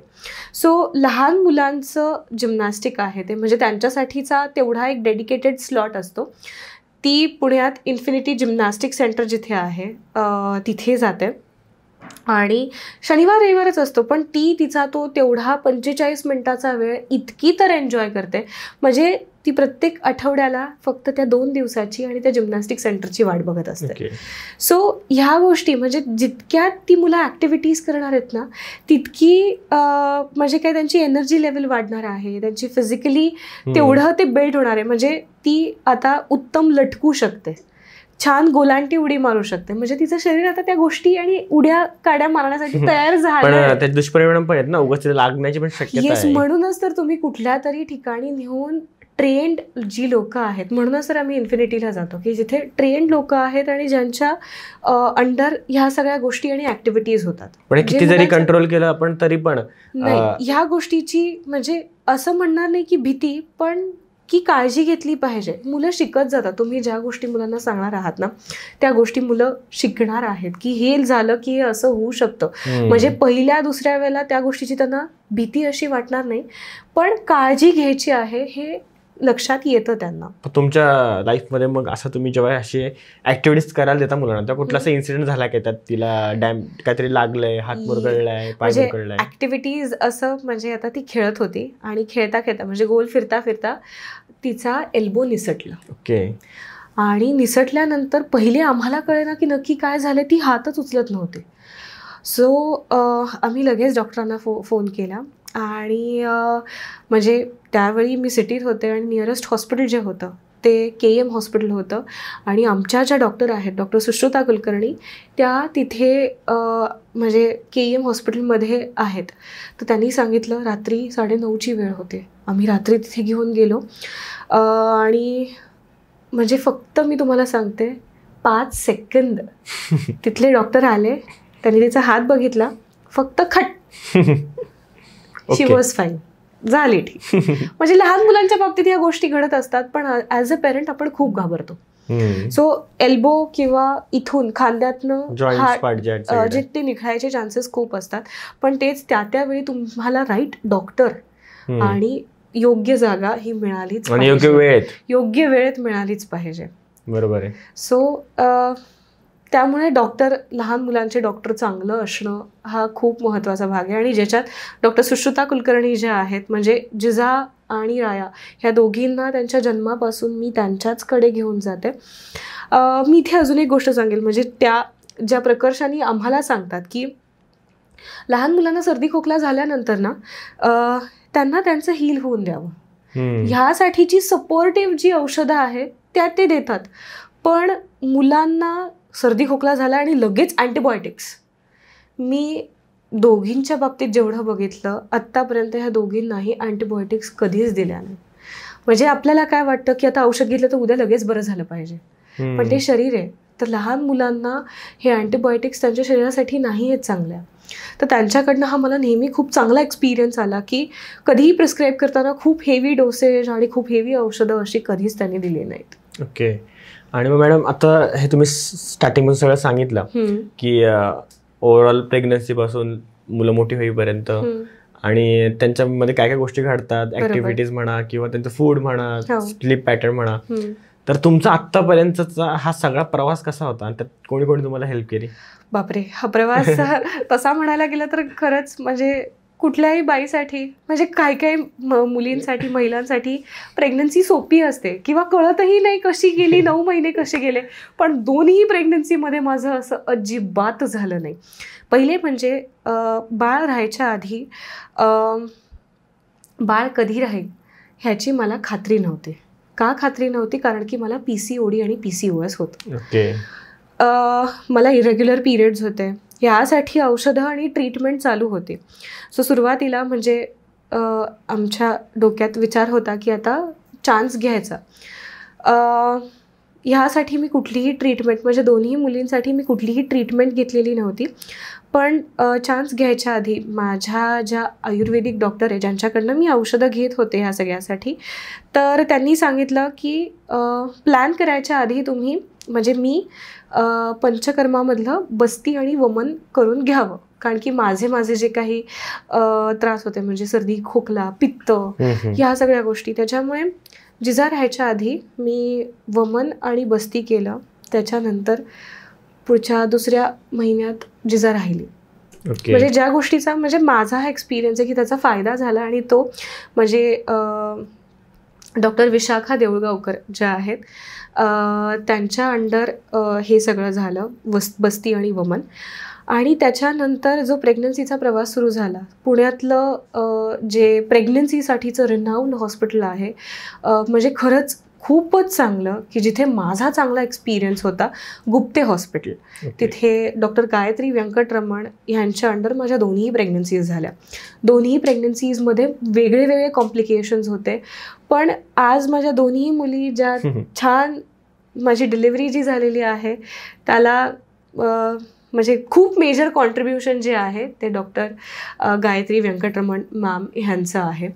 सो लहान मुलांचं जिम्नॅस्टिक आहे ते, म्हणजे त्यांच्यासाठीचा तेवढा एक डेडिकेटेड स्लॉट असतो. ती पुण्यात इन्फिनिटी जिम्नॅस्टिक सेंटर जिथे आहे तिथे जाते आणि शनिवार रविवारच असतो, पण ती तिचा तो तेवढा 45 मिनिटाचा वेळ इतकी तर एन्जॉय करते. म्हणजे ती प्रत्येक आठवड्याला फक्त त्या 2 दिवसाची आणि त्या जिम्नॅस्टिक सेंटरची वाट बघत असते. सो ह्या गोष्टी म्हणजे जितक्या ती मुलं ॲक्टिव्हिटीज करणार आहेत ना तितकी म्हणजे काय त्यांची एनर्जी लेवल वाढणार आहे, त्यांची फिजिकली तेवढं ते बिल्ड होणार आहे. म्हणजे ती आता उत्तम लटकू शकते, छान गोलांटी उडी मारू शकते, म्हणजे तिचं शरीर आता त्या गोष्टी आणि उड्या काड्या मारण्यासाठी तयार झालं. पण दुष्परिणाम पण आहेत ना, उगाच लागण्याची पण शक्यता आहे. म्हणूनच तर तुम्ही कुठल्या तरी ठिकाणी नेऊन ट्रेंड जी लोक आहेत, म्हणूनच तर आम्ही इन्फिनिटीला जातो की जिथे ट्रेंड लोक आहेत आणि ज्यांच्या अंडर ह्या सगळ्या गोष्टी आणि ऍक्टिव्हिटीज होतात. पण किती जरी कंट्रोल केलं आपण तरी पण नाही, ह्या गोष्टीची म्हणजे असं म्हणणार नाही की भीती, पण की काळजी घेतली पाहिजे. मुलं शिकत जातात, तुम्ही ज्या गोष्टी मुलांना सांगणार आहात ना त्या गोष्टी मुलं शिकणार आहेत की हे झालं की हे असं होऊ शकतं. म्हणजे पहिल्या दुसऱ्या वेळेला त्या गोष्टीची त्यांना भीती अशी वाटणार नाही, पण काळजी घ्यायची आहे हे लक्षात येतं त्यांना. तुमच्या लाईफमध्ये मग असं तुम्ही जेव्हा असे ऍक्टिव्हिटीज करायला देता मुलांना, तेव्हा कुठला असा इन्सिडेंट झाला की त्यात तिला काहीतरी लागलंय, हात मुरगळलाय, पाय मुरगळलाय? ऍक्टिव्हिटीज असं म्हणजे आता ती खेळत होती आणि खेळता खेळता म्हणजे गोल फिरता फिरता तिचा एल्बो निसटला. ओके. आणि निसटल्यानंतर पहिले आम्हाला कळेना की नक्की काय झालं, ती हातच उचलत नव्हती. सो आम्ही लगेच डॉक्टरांना फोन केला आणि म्हणजे त्यावेळी मी सिटीत होते आणि नियरेस्ट हॉस्पिटल जे होतं ते KM हॉस्पिटल होतं आणि आमच्या ज्या डॉक्टर आहेत डॉक्टर सुश्रुता कुलकर्णी त्या तिथे म्हणजे KM हॉस्पिटलमध्ये आहेत. तर त्यांनी सांगितलं रात्री 9:30ची वेळ होते, आम्ही रात्री तिथे घेऊन गेलो आणि म्हणजे फक्त मी तुम्हाला सांगते 5 सेकंद तिथले डॉक्टर आले, त्यांनी तिचा हात बघितला, फक्त खट शी वॉज फाईन, झाली ठीक. म्हणजे लहान मुलांच्या बाबतीत ह्या गोष्टी घडत असतात, पण ॲज अ पेरेंट आपण खूप घाबरतो. सो एल्बो किंवा इथून खांद्यातनं जे ते निघायचे चान्सेस खूप असतात, पण तेच त्यावेळी तुम्हाला राईट डॉक्टर आणि योग्य जागा ही मिळालीच पाहिजे, योग्य वेळेत मिळालीच पाहिजे. बरोबर आहे. सो त्यामुळे डॉक्टर, लहान मुलांचे डॉक्टर चांगलं असणं हा खूप महत्त्वाचा भाग आहे. आणि ज्याच्यात डॉक्टर सुश्रुता कुलकर्णी ज्या आहेत, म्हणजे जिजा आणि राया ह्या दोघींना त्यांच्या जन्मापासून मी त्यांच्याचकडे घेऊन जाते. मी इथे अजून एक गोष्ट सांगेल, म्हणजे त्या ज्या प्रकर्षाने आम्हाला सांगतात की लहान मुलांना सर्दी खोकला झाल्यानंतर ना त्यांना त्यांचं हील होऊन द्यावं, ह्यासाठीची सपोर्टिव्ह जी औषधं आहेत त्या ते देतात. पण मुलांना सर्दी खोकला झाला आणि लगेच अँटीबायोटिक्स, मी दोघींच्या बाबतीत जेवढं बघितलं आत्तापर्यंत ह्या दोघींनाही अँटीबायोटिक्स कधीच दिल्या नाही. म्हणजे आपल्याला काय वाटतं की आता औषध घेतलं तर उद्या लगेच बरं झालं पाहिजे, पण ते शरीर आहे. तर लहान मुलांना हे अँटीबायोटिक्स त्यांच्या शरीरासाठी नाही आहेत चांगल्या. तर त्यांच्याकडनं हा मला नेहमी खूप चांगला एक्सपिरियन्स आला की कधीही प्रिस्क्राईब करताना खूप हेवी डोसेज आणि खूप हेवी औषधं अशी कधीच त्यांनी दिली नाहीत. ओके. आणि मग मॅडम आता हे तुम्ही स्टार्टिंगमध्ये सगळं सांगितलं की ओव्हरऑल प्रेग्नन्सीपासून मुलं मोठी होईपर्यंत आणि त्यांच्यामध्ये काय काय गोष्टी घडतात, ऍक्टिव्हिटीज म्हणा किंवा त्यांचं फूड म्हणा, स्लीप पॅटर्न म्हणा. तर तुमचा आत्तापर्यंतचा हा सगळा प्रवास कसा होता आणि त्यात कोणी कोणी तुम्हाला हेल्प केली? बापरे, हा प्रवास तसा म्हणायला गेला तर खरंच म्हणजे कुठल्याही बाईसाठी म्हणजे काही मुलींसाठी महिलांसाठी प्रेग्नन्सी सोपी असते किंवा कळतही नाही कशी गेली 9 महिने कसे गेले. पण दोन्ही प्रेग्नन्सीमध्ये माझं असं अजिबात झालं नाही. पहिले म्हणजे बाळ राहायच्या आधी बाळ कधी राहील ह्याची मला खात्री नव्हती. का खात्री नव्हती? कारण की मला PCOD आणि PCOS होतं. मला इरेग्युलर पिरियड्स होते. यासाठी औषधं आणि ट्रीटमेंट चालू होते. सो सुरुवातीला म्हणजे आमच्या डोक्यात विचार होता की आता चान्स घ्यायचा. ह्यासाठी मी कुठलीही ट्रीटमेंट म्हणजे दोन्ही मुलींसाठी मी कुठलीही ट्रीटमेंट घेतलेली नव्हती. पण चान्स घ्यायच्या आधी माझ्या ज्या आयुर्वेदिक डॉक्टर आहे ज्यांच्याकडनं मी औषधं घेत होते ह्या सगळ्यासाठी, तर त्यांनी सांगितलं की प्लॅन करायच्या आधी तुम्ही म्हणजे मी पंचकर्मामधलं बस्ती आणि वमन करून घ्यावं. कारण की माझे जे काही त्रास होते म्हणजे सर्दी, खोकला, पित्त ह्या सगळ्या गोष्टी, त्याच्यामुळे जिजा राहायच्या आधी मी वमन आणि बस्ती केलं. त्याच्यानंतर पुढच्या 2ऱ्या महिन्यात जिजा राहिली. म्हणजे ज्या गोष्टीचा म्हणजे माझा हा एक्सपिरियन्स आहे की त्याचा फायदा झाला आणि तो म्हणजे डॉक्टर विशाखा देऊळगावकर ज्या आहेत त्यांच्या अंडर हे सगळं झालं, बस्ती आणि वमन. आणि त्याच्यानंतर जो प्रेग्नन्सीचा प्रवास सुरू झाला, पुण्यातलं जे प्रेग्नन्सीसाठीचं रिनाऊंड हॉस्पिटल आहे म्हणजे खरंच खूपच चांगलं की जिथे माझा चांगला एक्सपिरियन्स होता, गुप्ते हॉस्पिटल. तिथे डॉक्टर गायत्री व्यंकटरमण यांच्या अंडर माझ्या दोन्ही प्रेग्नन्सीज झाल्या. दोन्ही प्रेग्नन्सीजमध्ये वेगळे वेगळे कॉम्प्लिकेशन्स होते. पण आज माझ्या दोन्ही मुली ज्या छान, माझी डिलिव्हरी जी झालेली आहे त्याला म्हणजे खूप मेजर कॉन्ट्रीब्युशन जे आहे ते डॉक्टर गायत्री व्यंकटरमण मॅम ह्यांचं आहे.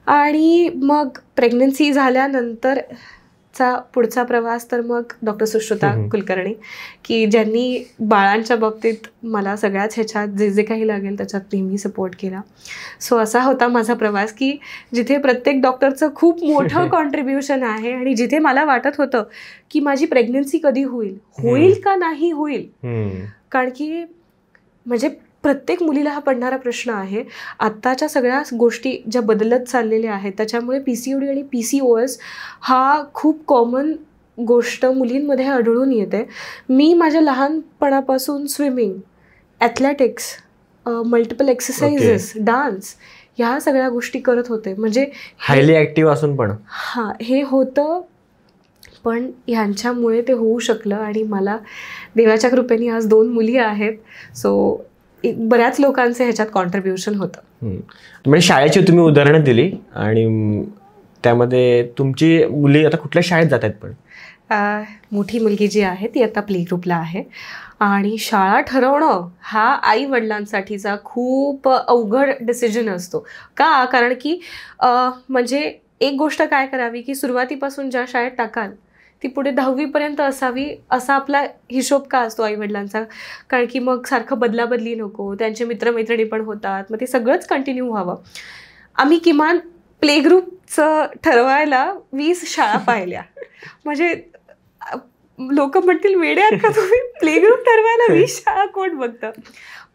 आणि मग प्रेग्नन्सी झाल्यानंतरचा पुढचा प्रवास तर मग डॉक्टर सुश्रुता कुलकर्णी की ज्यांनी बाळांच्या बाबतीत मला सगळ्याच ह्याच्यात जे काही लागेल त्याच्यात नेहमी सपोर्ट केला. सो असा होता माझा प्रवास की जिथे प्रत्येक डॉक्टरचं खूप मोठं कॉन्ट्रीब्युशन आहे आणि जिथे मला वाटत होतं की माझी प्रेग्नन्सी कधी होईल का नाही होईल. कारण की म्हणजे प्रत्येक मुलीला हा पडणारा प्रश्न आहे. आत्ताच्या सगळ्या गोष्टी ज्या बदलत चाललेल्या आहेत त्याच्यामुळे PCOD आणि PCOS हा खूप कॉमन गोष्ट मुलींमध्ये आढळून येते. मी माझ्या लहानपणापासून swimming, athletics, multiple exercises, dance ह्या सगळ्या गोष्टी करत होते. म्हणजे हायली ॲक्टिव्ह असून पण हे होतं. पण ह्यांच्यामुळे ते होऊ शकलं आणि मला देवाच्या कृपेने आज 2 मुली आहेत. सो बऱ्याच लोकांचं ह्याच्यात कॉन्ट्रीब्युशन होतं. म्हणजे शाळेची तुम्ही उदाहरणं दिली आणि त्यामध्ये तुमची मुली आता कुठल्या शाळेत जात आहेत? पण मोठी मुलगी जी आहे ती आता प्ले ग्रुपला आहे. आणि शाळा ठरवणं हा आई वडिलांसाठीचा खूप अवघड डिसिजन असतो. का? कारण की म्हणजे एक गोष्ट काय करावी की सुरुवातीपासून ज्या शाळेत टाकाल ती पुढे 10वीपर्यंत असावी असा आपला हिशोब का असतो आईवडिलांचा. कारण की मग सारखं बदलाबदली नको, त्यांचे मित्रमैत्रिणी पण होतात, मग ते सगळंच कंटिन्यू व्हावं. आम्ही किमान प्ले ग्रुपचं ठरवायला 20 शाळा पाहिल्या. म्हणजे लोक म्हणतील वेडे आहेत का तुम्ही, प्ले ग्रुप ठरवायला 20 शाळा कोण बघतं.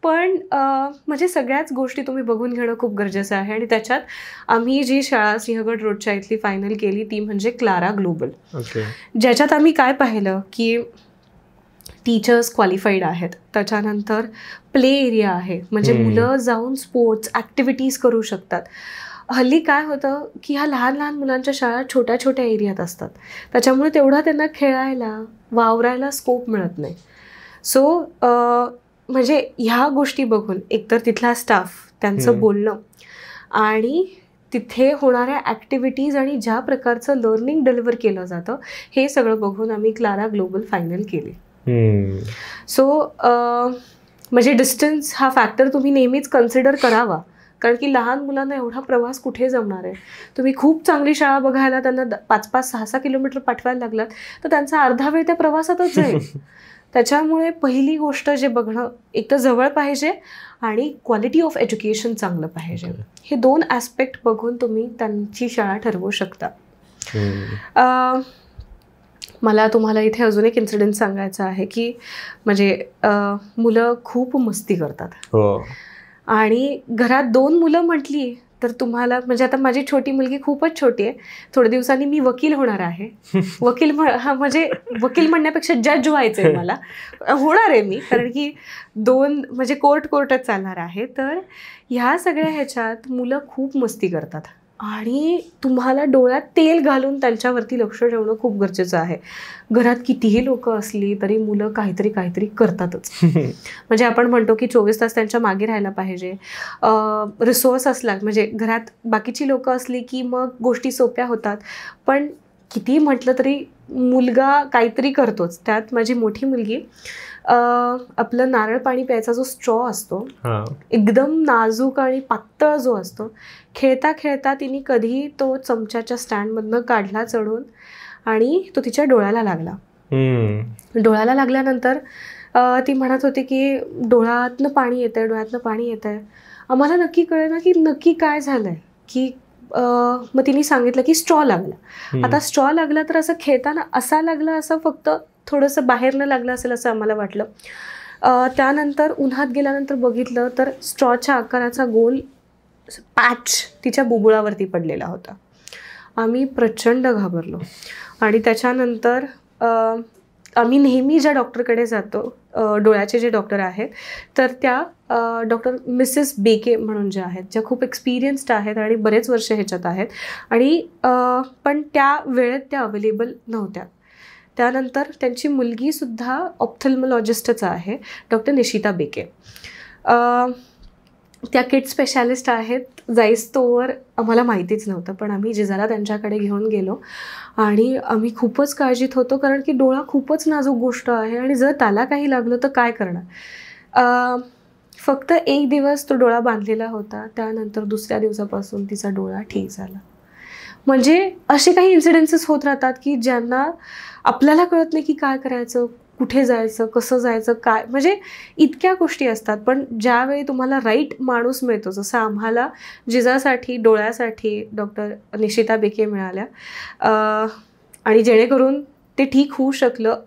पण म्हणजे सगळ्याच गोष्टी तुम्ही बघून घेणं खूप गरजेचं आहे. आणि त्याच्यात आम्ही जी शाळा सिंहगड रोडच्या इथली फायनल केली ती म्हणजे क्लारा ग्लोबल. ज्याच्यात आम्ही काय पाहिलं की टीचर्स क्वालिफाईड आहेत, त्याच्यानंतर प्ले एरिया आहे म्हणजे मुलं जाऊन स्पोर्ट्स ॲक्टिव्हिटीज करू शकतात. हल्ली काय होतं की ह्या लहान लहान मुलांच्या शाळा छोट्या छोट्या एरियात असतात, त्याच्यामुळे तेवढा त्यांना खेळायला वावरायला स्कोप मिळत नाही. सो म्हणजे ह्या गोष्टी बघून एकतर तिथला स्टाफ, त्यांचं बोलणं आणि तिथे होणाऱ्या ॲक्टिव्हिटीज आणि ज्या प्रकारचं लर्निंग डिलिव्हर केलं जातं हे सगळं बघून आम्ही क्लारा ग्लोबल फायनल केली. सो म्हणजे डिस्टन्स हा फॅक्टर तुम्ही नेहमीच कन्सिडर करावा, कारण की लहान मुलांना एवढा प्रवास कुठे जमणार आहे. तुम्ही खूप चांगली शाळा बघायला त्यांना 5-5, 6-6 किलोमीटर पाठवायला लागलात तर त्यांचा अर्धा वेळ त्या प्रवासातच जाईल. त्याच्यामुळे पहिली गोष्ट जे बघणं, एक तर जवळ पाहिजे आणि क्वालिटी ऑफ एज्युकेशन चांगलं पाहिजे. हे 2 ॲस्पेक्ट बघून तुम्ही त्यांची शाळा ठरवू शकता. मला तुम्हाला इथे अजून एक इन्सिडेंट सांगायचा आहे की म्हणजे मुलं खूप मस्ती करतात आणि घरात 2 मुलं म्हटली तर तुम्हाला म्हणजे आता माझी छोटी मुलगी खूपच छोटी आहे, थोड्या दिवसांनी मी वकील होणार आहे. वकील म्हणजे वकील म्हणण्यापेक्षा जज व्हायचंय मला, होणार आहे मी, कारण की 2 म्हणजे कोर्टच चालणार आहे. तर ह्या सगळ्या ह्याच्यात मुलं खूप मस्ती करतात आणि तुम्हाला डोळ्यात तेल घालून त्यांच्यावरती लक्ष ठेवणं खूप गरजेचं आहे. घरात कितीही लोक असली तरी मुलं काहीतरी करतातच. म्हणजे आपण म्हणतो की 24 तास त्यांच्या मागे राहायला पाहिजे. रिसोर्स असला म्हणजे घरात बाकीची लोकं असली की मग गोष्टी सोप्या होतात, पण कितीही म्हटलं तरी मुलगा काहीतरी करतोच. त्यात माझी मोठी मुलगी आपलं नारळ पाणी प्यायचा जो स्ट्रॉ असतो एकदम नाजूक आणि पातळ जो असतो, खेळता खेळता तिने कधी तो चमच्याच्या स्टँडमधनं काढला चढून आणि तो तिच्या डोळ्याला लागला. डोळ्याला लागल्यानंतर ती म्हणत होती की डोळ्यातनं पाणी येतंय. आम्हाला नक्की कळेना की नक्की काय झालंय, की मग तिने सांगितलं की स्ट्रॉ लागला. आता स्ट्रॉ लागला तर असं खेळताना असा लागला, असं फक्त थोडंसं बाहेरनं लागलं असेल असं आम्हाला वाटलं. त्यानंतर उन्हात गेल्यानंतर बघितलं तर स्ट्रॉच्या आकाराचा गोल पॅच तिच्या बुबुळावरती पडलेला होता. आम्ही प्रचंड घाबरलो आणि त्याच्यानंतर आम्ही नेहमी ज्या डॉक्टरकडे जातो, डोळ्याचे जे डॉक्टर आहेत, तर त्या डॉक्टर मिसेस बेके म्हणून ज्या आहेत, ज्या खूप एक्सपिरियन्स्ड आहेत आणि बरेच वर्ष ह्याच्यात आहेत आणि पण त्या वेळेत त्या अवेलेबल नव्हत्या. त्यानंतर त्यांची मुलगीसुद्धा ऑप्थल्मॉलॉजिस्टच आहे, डॉक्टर निशिता बेके. त्या किड स्पेशालिस्ट आहेत. जाईस्तोवर आम्हाला माहितीच नव्हतं, पण आम्ही जिजाला त्यांच्याकडे घेऊन गेलो आणि आम्ही खूपच काळजीत होतो, कारण की डोळा खूपच नाजूक गोष्ट आहे आणि जर त्याला काही लागलं तर काय करणार. फक्त 1 दिवस तो डोळा बांधलेला होता, त्यानंतर दुसऱ्या दिवसापासून तिचा डोळा ठीक झाला. म्हणजे असे काही इन्सिडेन्सेस होत राहतात की ज्यांना आपल्याला कळत नाही की काय करायचं, कुठे जायचं, कसं जायचं, काय, म्हणजे इतक्या गोष्टी असतात. पण ज्यावेळी तुम्हाला राईट माणूस मिळतो, जसं आम्हाला जिजासाठी डोळ्यासाठी डॉक्टर निशिता बेके मिळाल्या आणि जेणेकरून ते ठीक होऊ शकलं.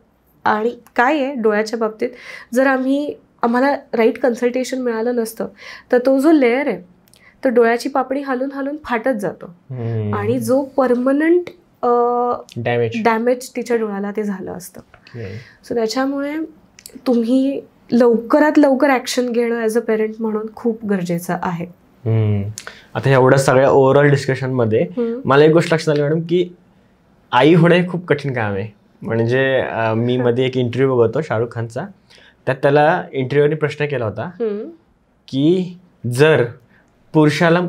आणि काय आहे डोळ्याच्या बाबतीत, जर आम्हाला राईट कन्सल्टेशन मिळालं नसतं तर तो जो लेअर आहे तर डोळ्याची पापणी हलून हलून फाटत जातो आणि जो परमनंट डॅमेज तिच्या डोळ्याला ते झालं असतं. सो त्याच्यामुळे तुम्ही लवकरात लवकर ॲक्शन घेणं ॲज अ पेरेंट म्हणून खूप गरजेचं आहे. आता एवढ्या सगळ्या ओव्हरऑल डिस्कशनमध्ये मला एक गोष्ट लक्षात आली मॅडम, की आई होणं हे खूप कठीण काम आहे. म्हणजे मी मध्ये एक इंटरव्ह्यू बघतो शाहरुख खानचा, त्यात त्याला इंटरव्ह्यूने प्रश्न केला होता की जर पुरुषाला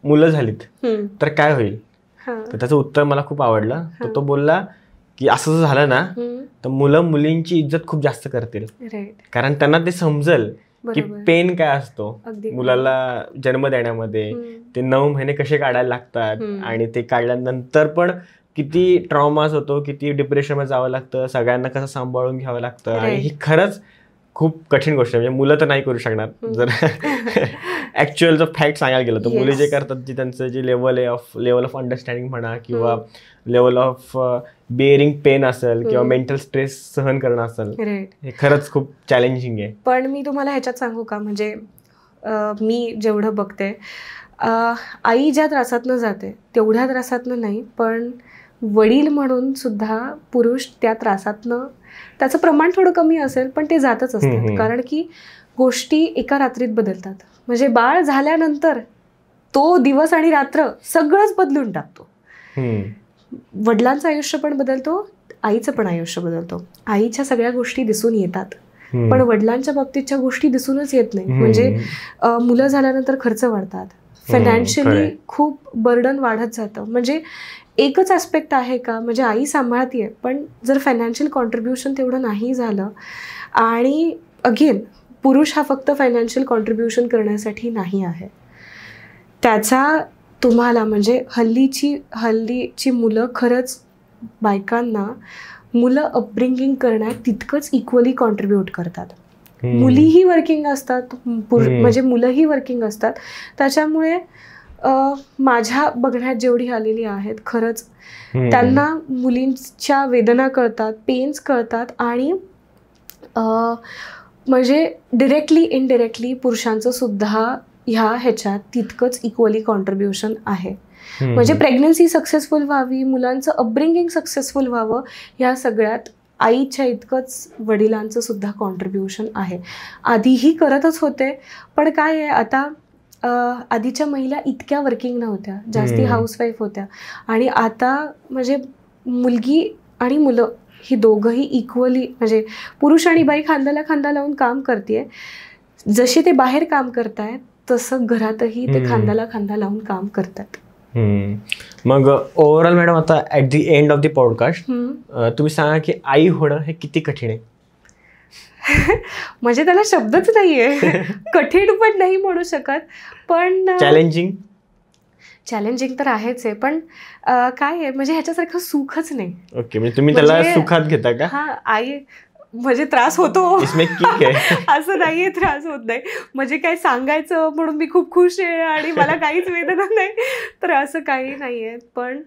मुलं झालीत तर काय होईल. तर त्याचं उत्तर मला खूप आवडलं. तर तो बोलला की असं जर झालं ना तर मुलं मुलींची इज्जत खूप जास्त करतील, कारण त्यांना ते समजल की पेन काय असतो मुलाला जन्म देण्यामध्ये, ते 9 महिने कसे काढायला लागतात आणि ते काढल्यानंतर पण किती ट्रॉमाज होतो, किती डिप्रेशनमध्ये जावं लागतं, सगळ्यांना कसं सांभाळून घ्यावं लागतं. आणि ही खरंच खूप कठीण गोष्ट आहे. म्हणजे मुलं तर नाही करू शकणार. जर ऍक्च्युअल जर फॅक्ट सांगायला गेलं तर मुली जे करतात, जी त्यांचं जे लेवल ऑफ अंडरस्टँडिंग म्हणा किंवा लेवल ऑफ बिअरिंग पेन असेल किंवा मेंटल स्ट्रेस सहन करणं असेल, हे खरंच खूप चॅलेंजिंग आहे. पण मी तुम्हाला ह्याच्यात सांगू का, म्हणजे मी जेवढं बघते, आई ज्या त्रासातनं जाते तेवढ्या त्रासातनं नाही, पण वडील म्हणून सुद्धा पुरुष त्या त्रासातनं, त्याचं प्रमाण थोडं कमी असेल पण ते जातच असतात. कारण की गोष्टी एका रात्रीत बदलतात. म्हणजे बाळ झाल्यानंतर तो दिवस आणि रात्र सगळंच बदलून टाकतो. वडिलांचं आयुष्य पण बदलतो, आईचं पण आयुष्य बदलतो. आईच्या सगळ्या गोष्टी दिसून येतात पण वडिलांच्या बाबतीतच्या गोष्टी दिसूनच येत नाही. म्हणजे मुलं झाल्यानंतर खर्च वाढतात, फायनान्शियली खूप बर्डन वाढत जातं. म्हणजे एकच ॲस्पेक्ट आहे का, म्हणजे आई सांभाळतीये पण जर फायनान्शियल कॉन्ट्रीब्युशन तेवढं नाही झालं, आणि अगेन पुरुष हा फक्त फायनान्शियल कॉन्ट्रीब्युशन करण्यासाठी नाही आहे, त्याचा तुम्हाला म्हणजे हल्लीची मुलं खरंच बायकांना मुलं अपब्रिंगिंग करण्यात तितकंच इक्वली कॉन्ट्रीब्यूट करतात. मुलीही वर्किंग असतात, म्हणजे मुलंही वर्किंग असतात. त्याच्यामुळे माझ्या बघण्यात जेवढी आलेली आहेत खरंच त्यांना मुलींच्या वेदना कळतात, पेन्स कळतात, आणि म्हणजे डिरेक्टली इनडिरेक्टली पुरुषांचं सुद्धा ह्याच्यात तितकंच इक्वली कॉन्ट्रीब्युशन आहे. म्हणजे प्रेग्नन्सी सक्सेसफुल व्हावी, मुलांचं अपब्रिंगिंग सक्सेसफुल व्हावं, ह्या सगळ्यात आईच्या इतकंच वडिलांचं सुद्धा कॉन्ट्रीब्युशन आहे. आधीही करतच होते, पण काय आहे आता आधीच्या महिला इतक्या वर्किंग नव्हत्या, जास्ती हाऊसवाईफ होत्या, आणि आता म्हणजे मुलगी आणि मुलं ही दोघंही इक्वली, म्हणजे पुरुष आणि बाई खांद्याला खांदा लावून काम करतेय. जसे ते बाहेर काम करतायत तसं घरातही ते खांद्याला खांदा लावून काम करतात. मग ओव्हरऑल मॅडम, आता at the end of the podcast तुम्ही सांगा की आई होणं हे किती कठीण आहे? म्हणजे त्याला शब्दच नाहीये. कठीण पण नाही म्हणू शकत, पण चॅलेंजिंग तर आहेच आहे, पण काय आहे म्हणजे ह्याच्यासारखं सुखच नाही. ओके, म्हणजे तुम्ही त्याला सुखात घेता का? हा, आई म्हणजे त्रास होतो असं नाहीये, त्रास होत नाही. म्हणजे काय सांगायचं म्हणून मी खूप खुश आहे आणि मला काहीच वेदना नाही, तर असं काही नाहीये. पण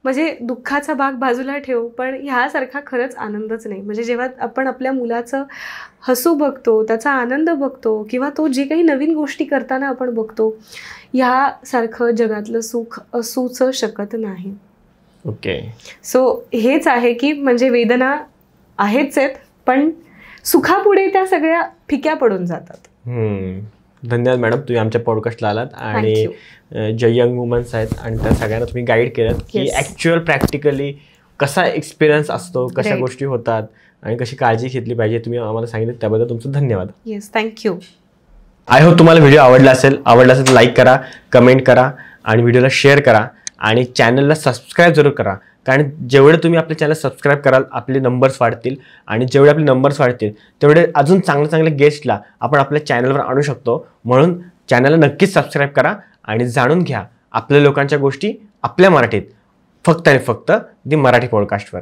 म्हणजे दुःखाचा भाग बाजूला ठेवू, पण ह्यासारखा खरंच आनंदच नाही. म्हणजे जेव्हा आपण आपल्या मुलाचं हसू बघतो, त्याचा आनंद बघतो, किंवा तो जे काही नवीन गोष्टी करताना आपण बघतो, ह्यासारखं जगातलं सुख असूच शकत नाही. ओके, सो हेच आहे की म्हणजे वेदना आहेच आहेत, पण सुखापुढे त्या सगळ्या फिक्या पडून जातात. धन्यवाद मॅडम, तुम्ही आमच्या पॉडकास्टला आलात आणि जे यंग वुमन्स आहेत आणि त्या सगळ्यांना तुम्ही गाईड केलं की ॲक्च्युअल प्रॅक्टिकली कसा एक्सपिरियन्स असतो, कशा गोष्टी होतात आणि कशी काळजी घेतली पाहिजे, तुम्ही आम्हाला सांगितलं, त्याबद्दल तुमचं धन्यवाद. Yes, thank you. आय होप तुम्हाला व्हिडिओ आवडला असेल तर लाईक करा, कमेंट करा आणि व्हिडिओला शेअर करा आणि चॅनलला सबस्क्राईब जरूर करा. कारण जेवढे तुम्ही आपल्या चॅनल सबस्क्राईब कराल आपले नंबर्स वाढतील, आणि जेवढे आपले नंबर्स वाढतील तेवढे अजून चांगल्या गेस्टला आपण आपल्या चॅनलवर आणू शकतो. म्हणून चॅनलला नक्कीच सबस्क्राईब करा आणि जाणून घ्या आपल्या लोकांच्या गोष्टी आपल्या मराठीत, फक्त आणि फक्त दी मराठी पॉडकास्टवर.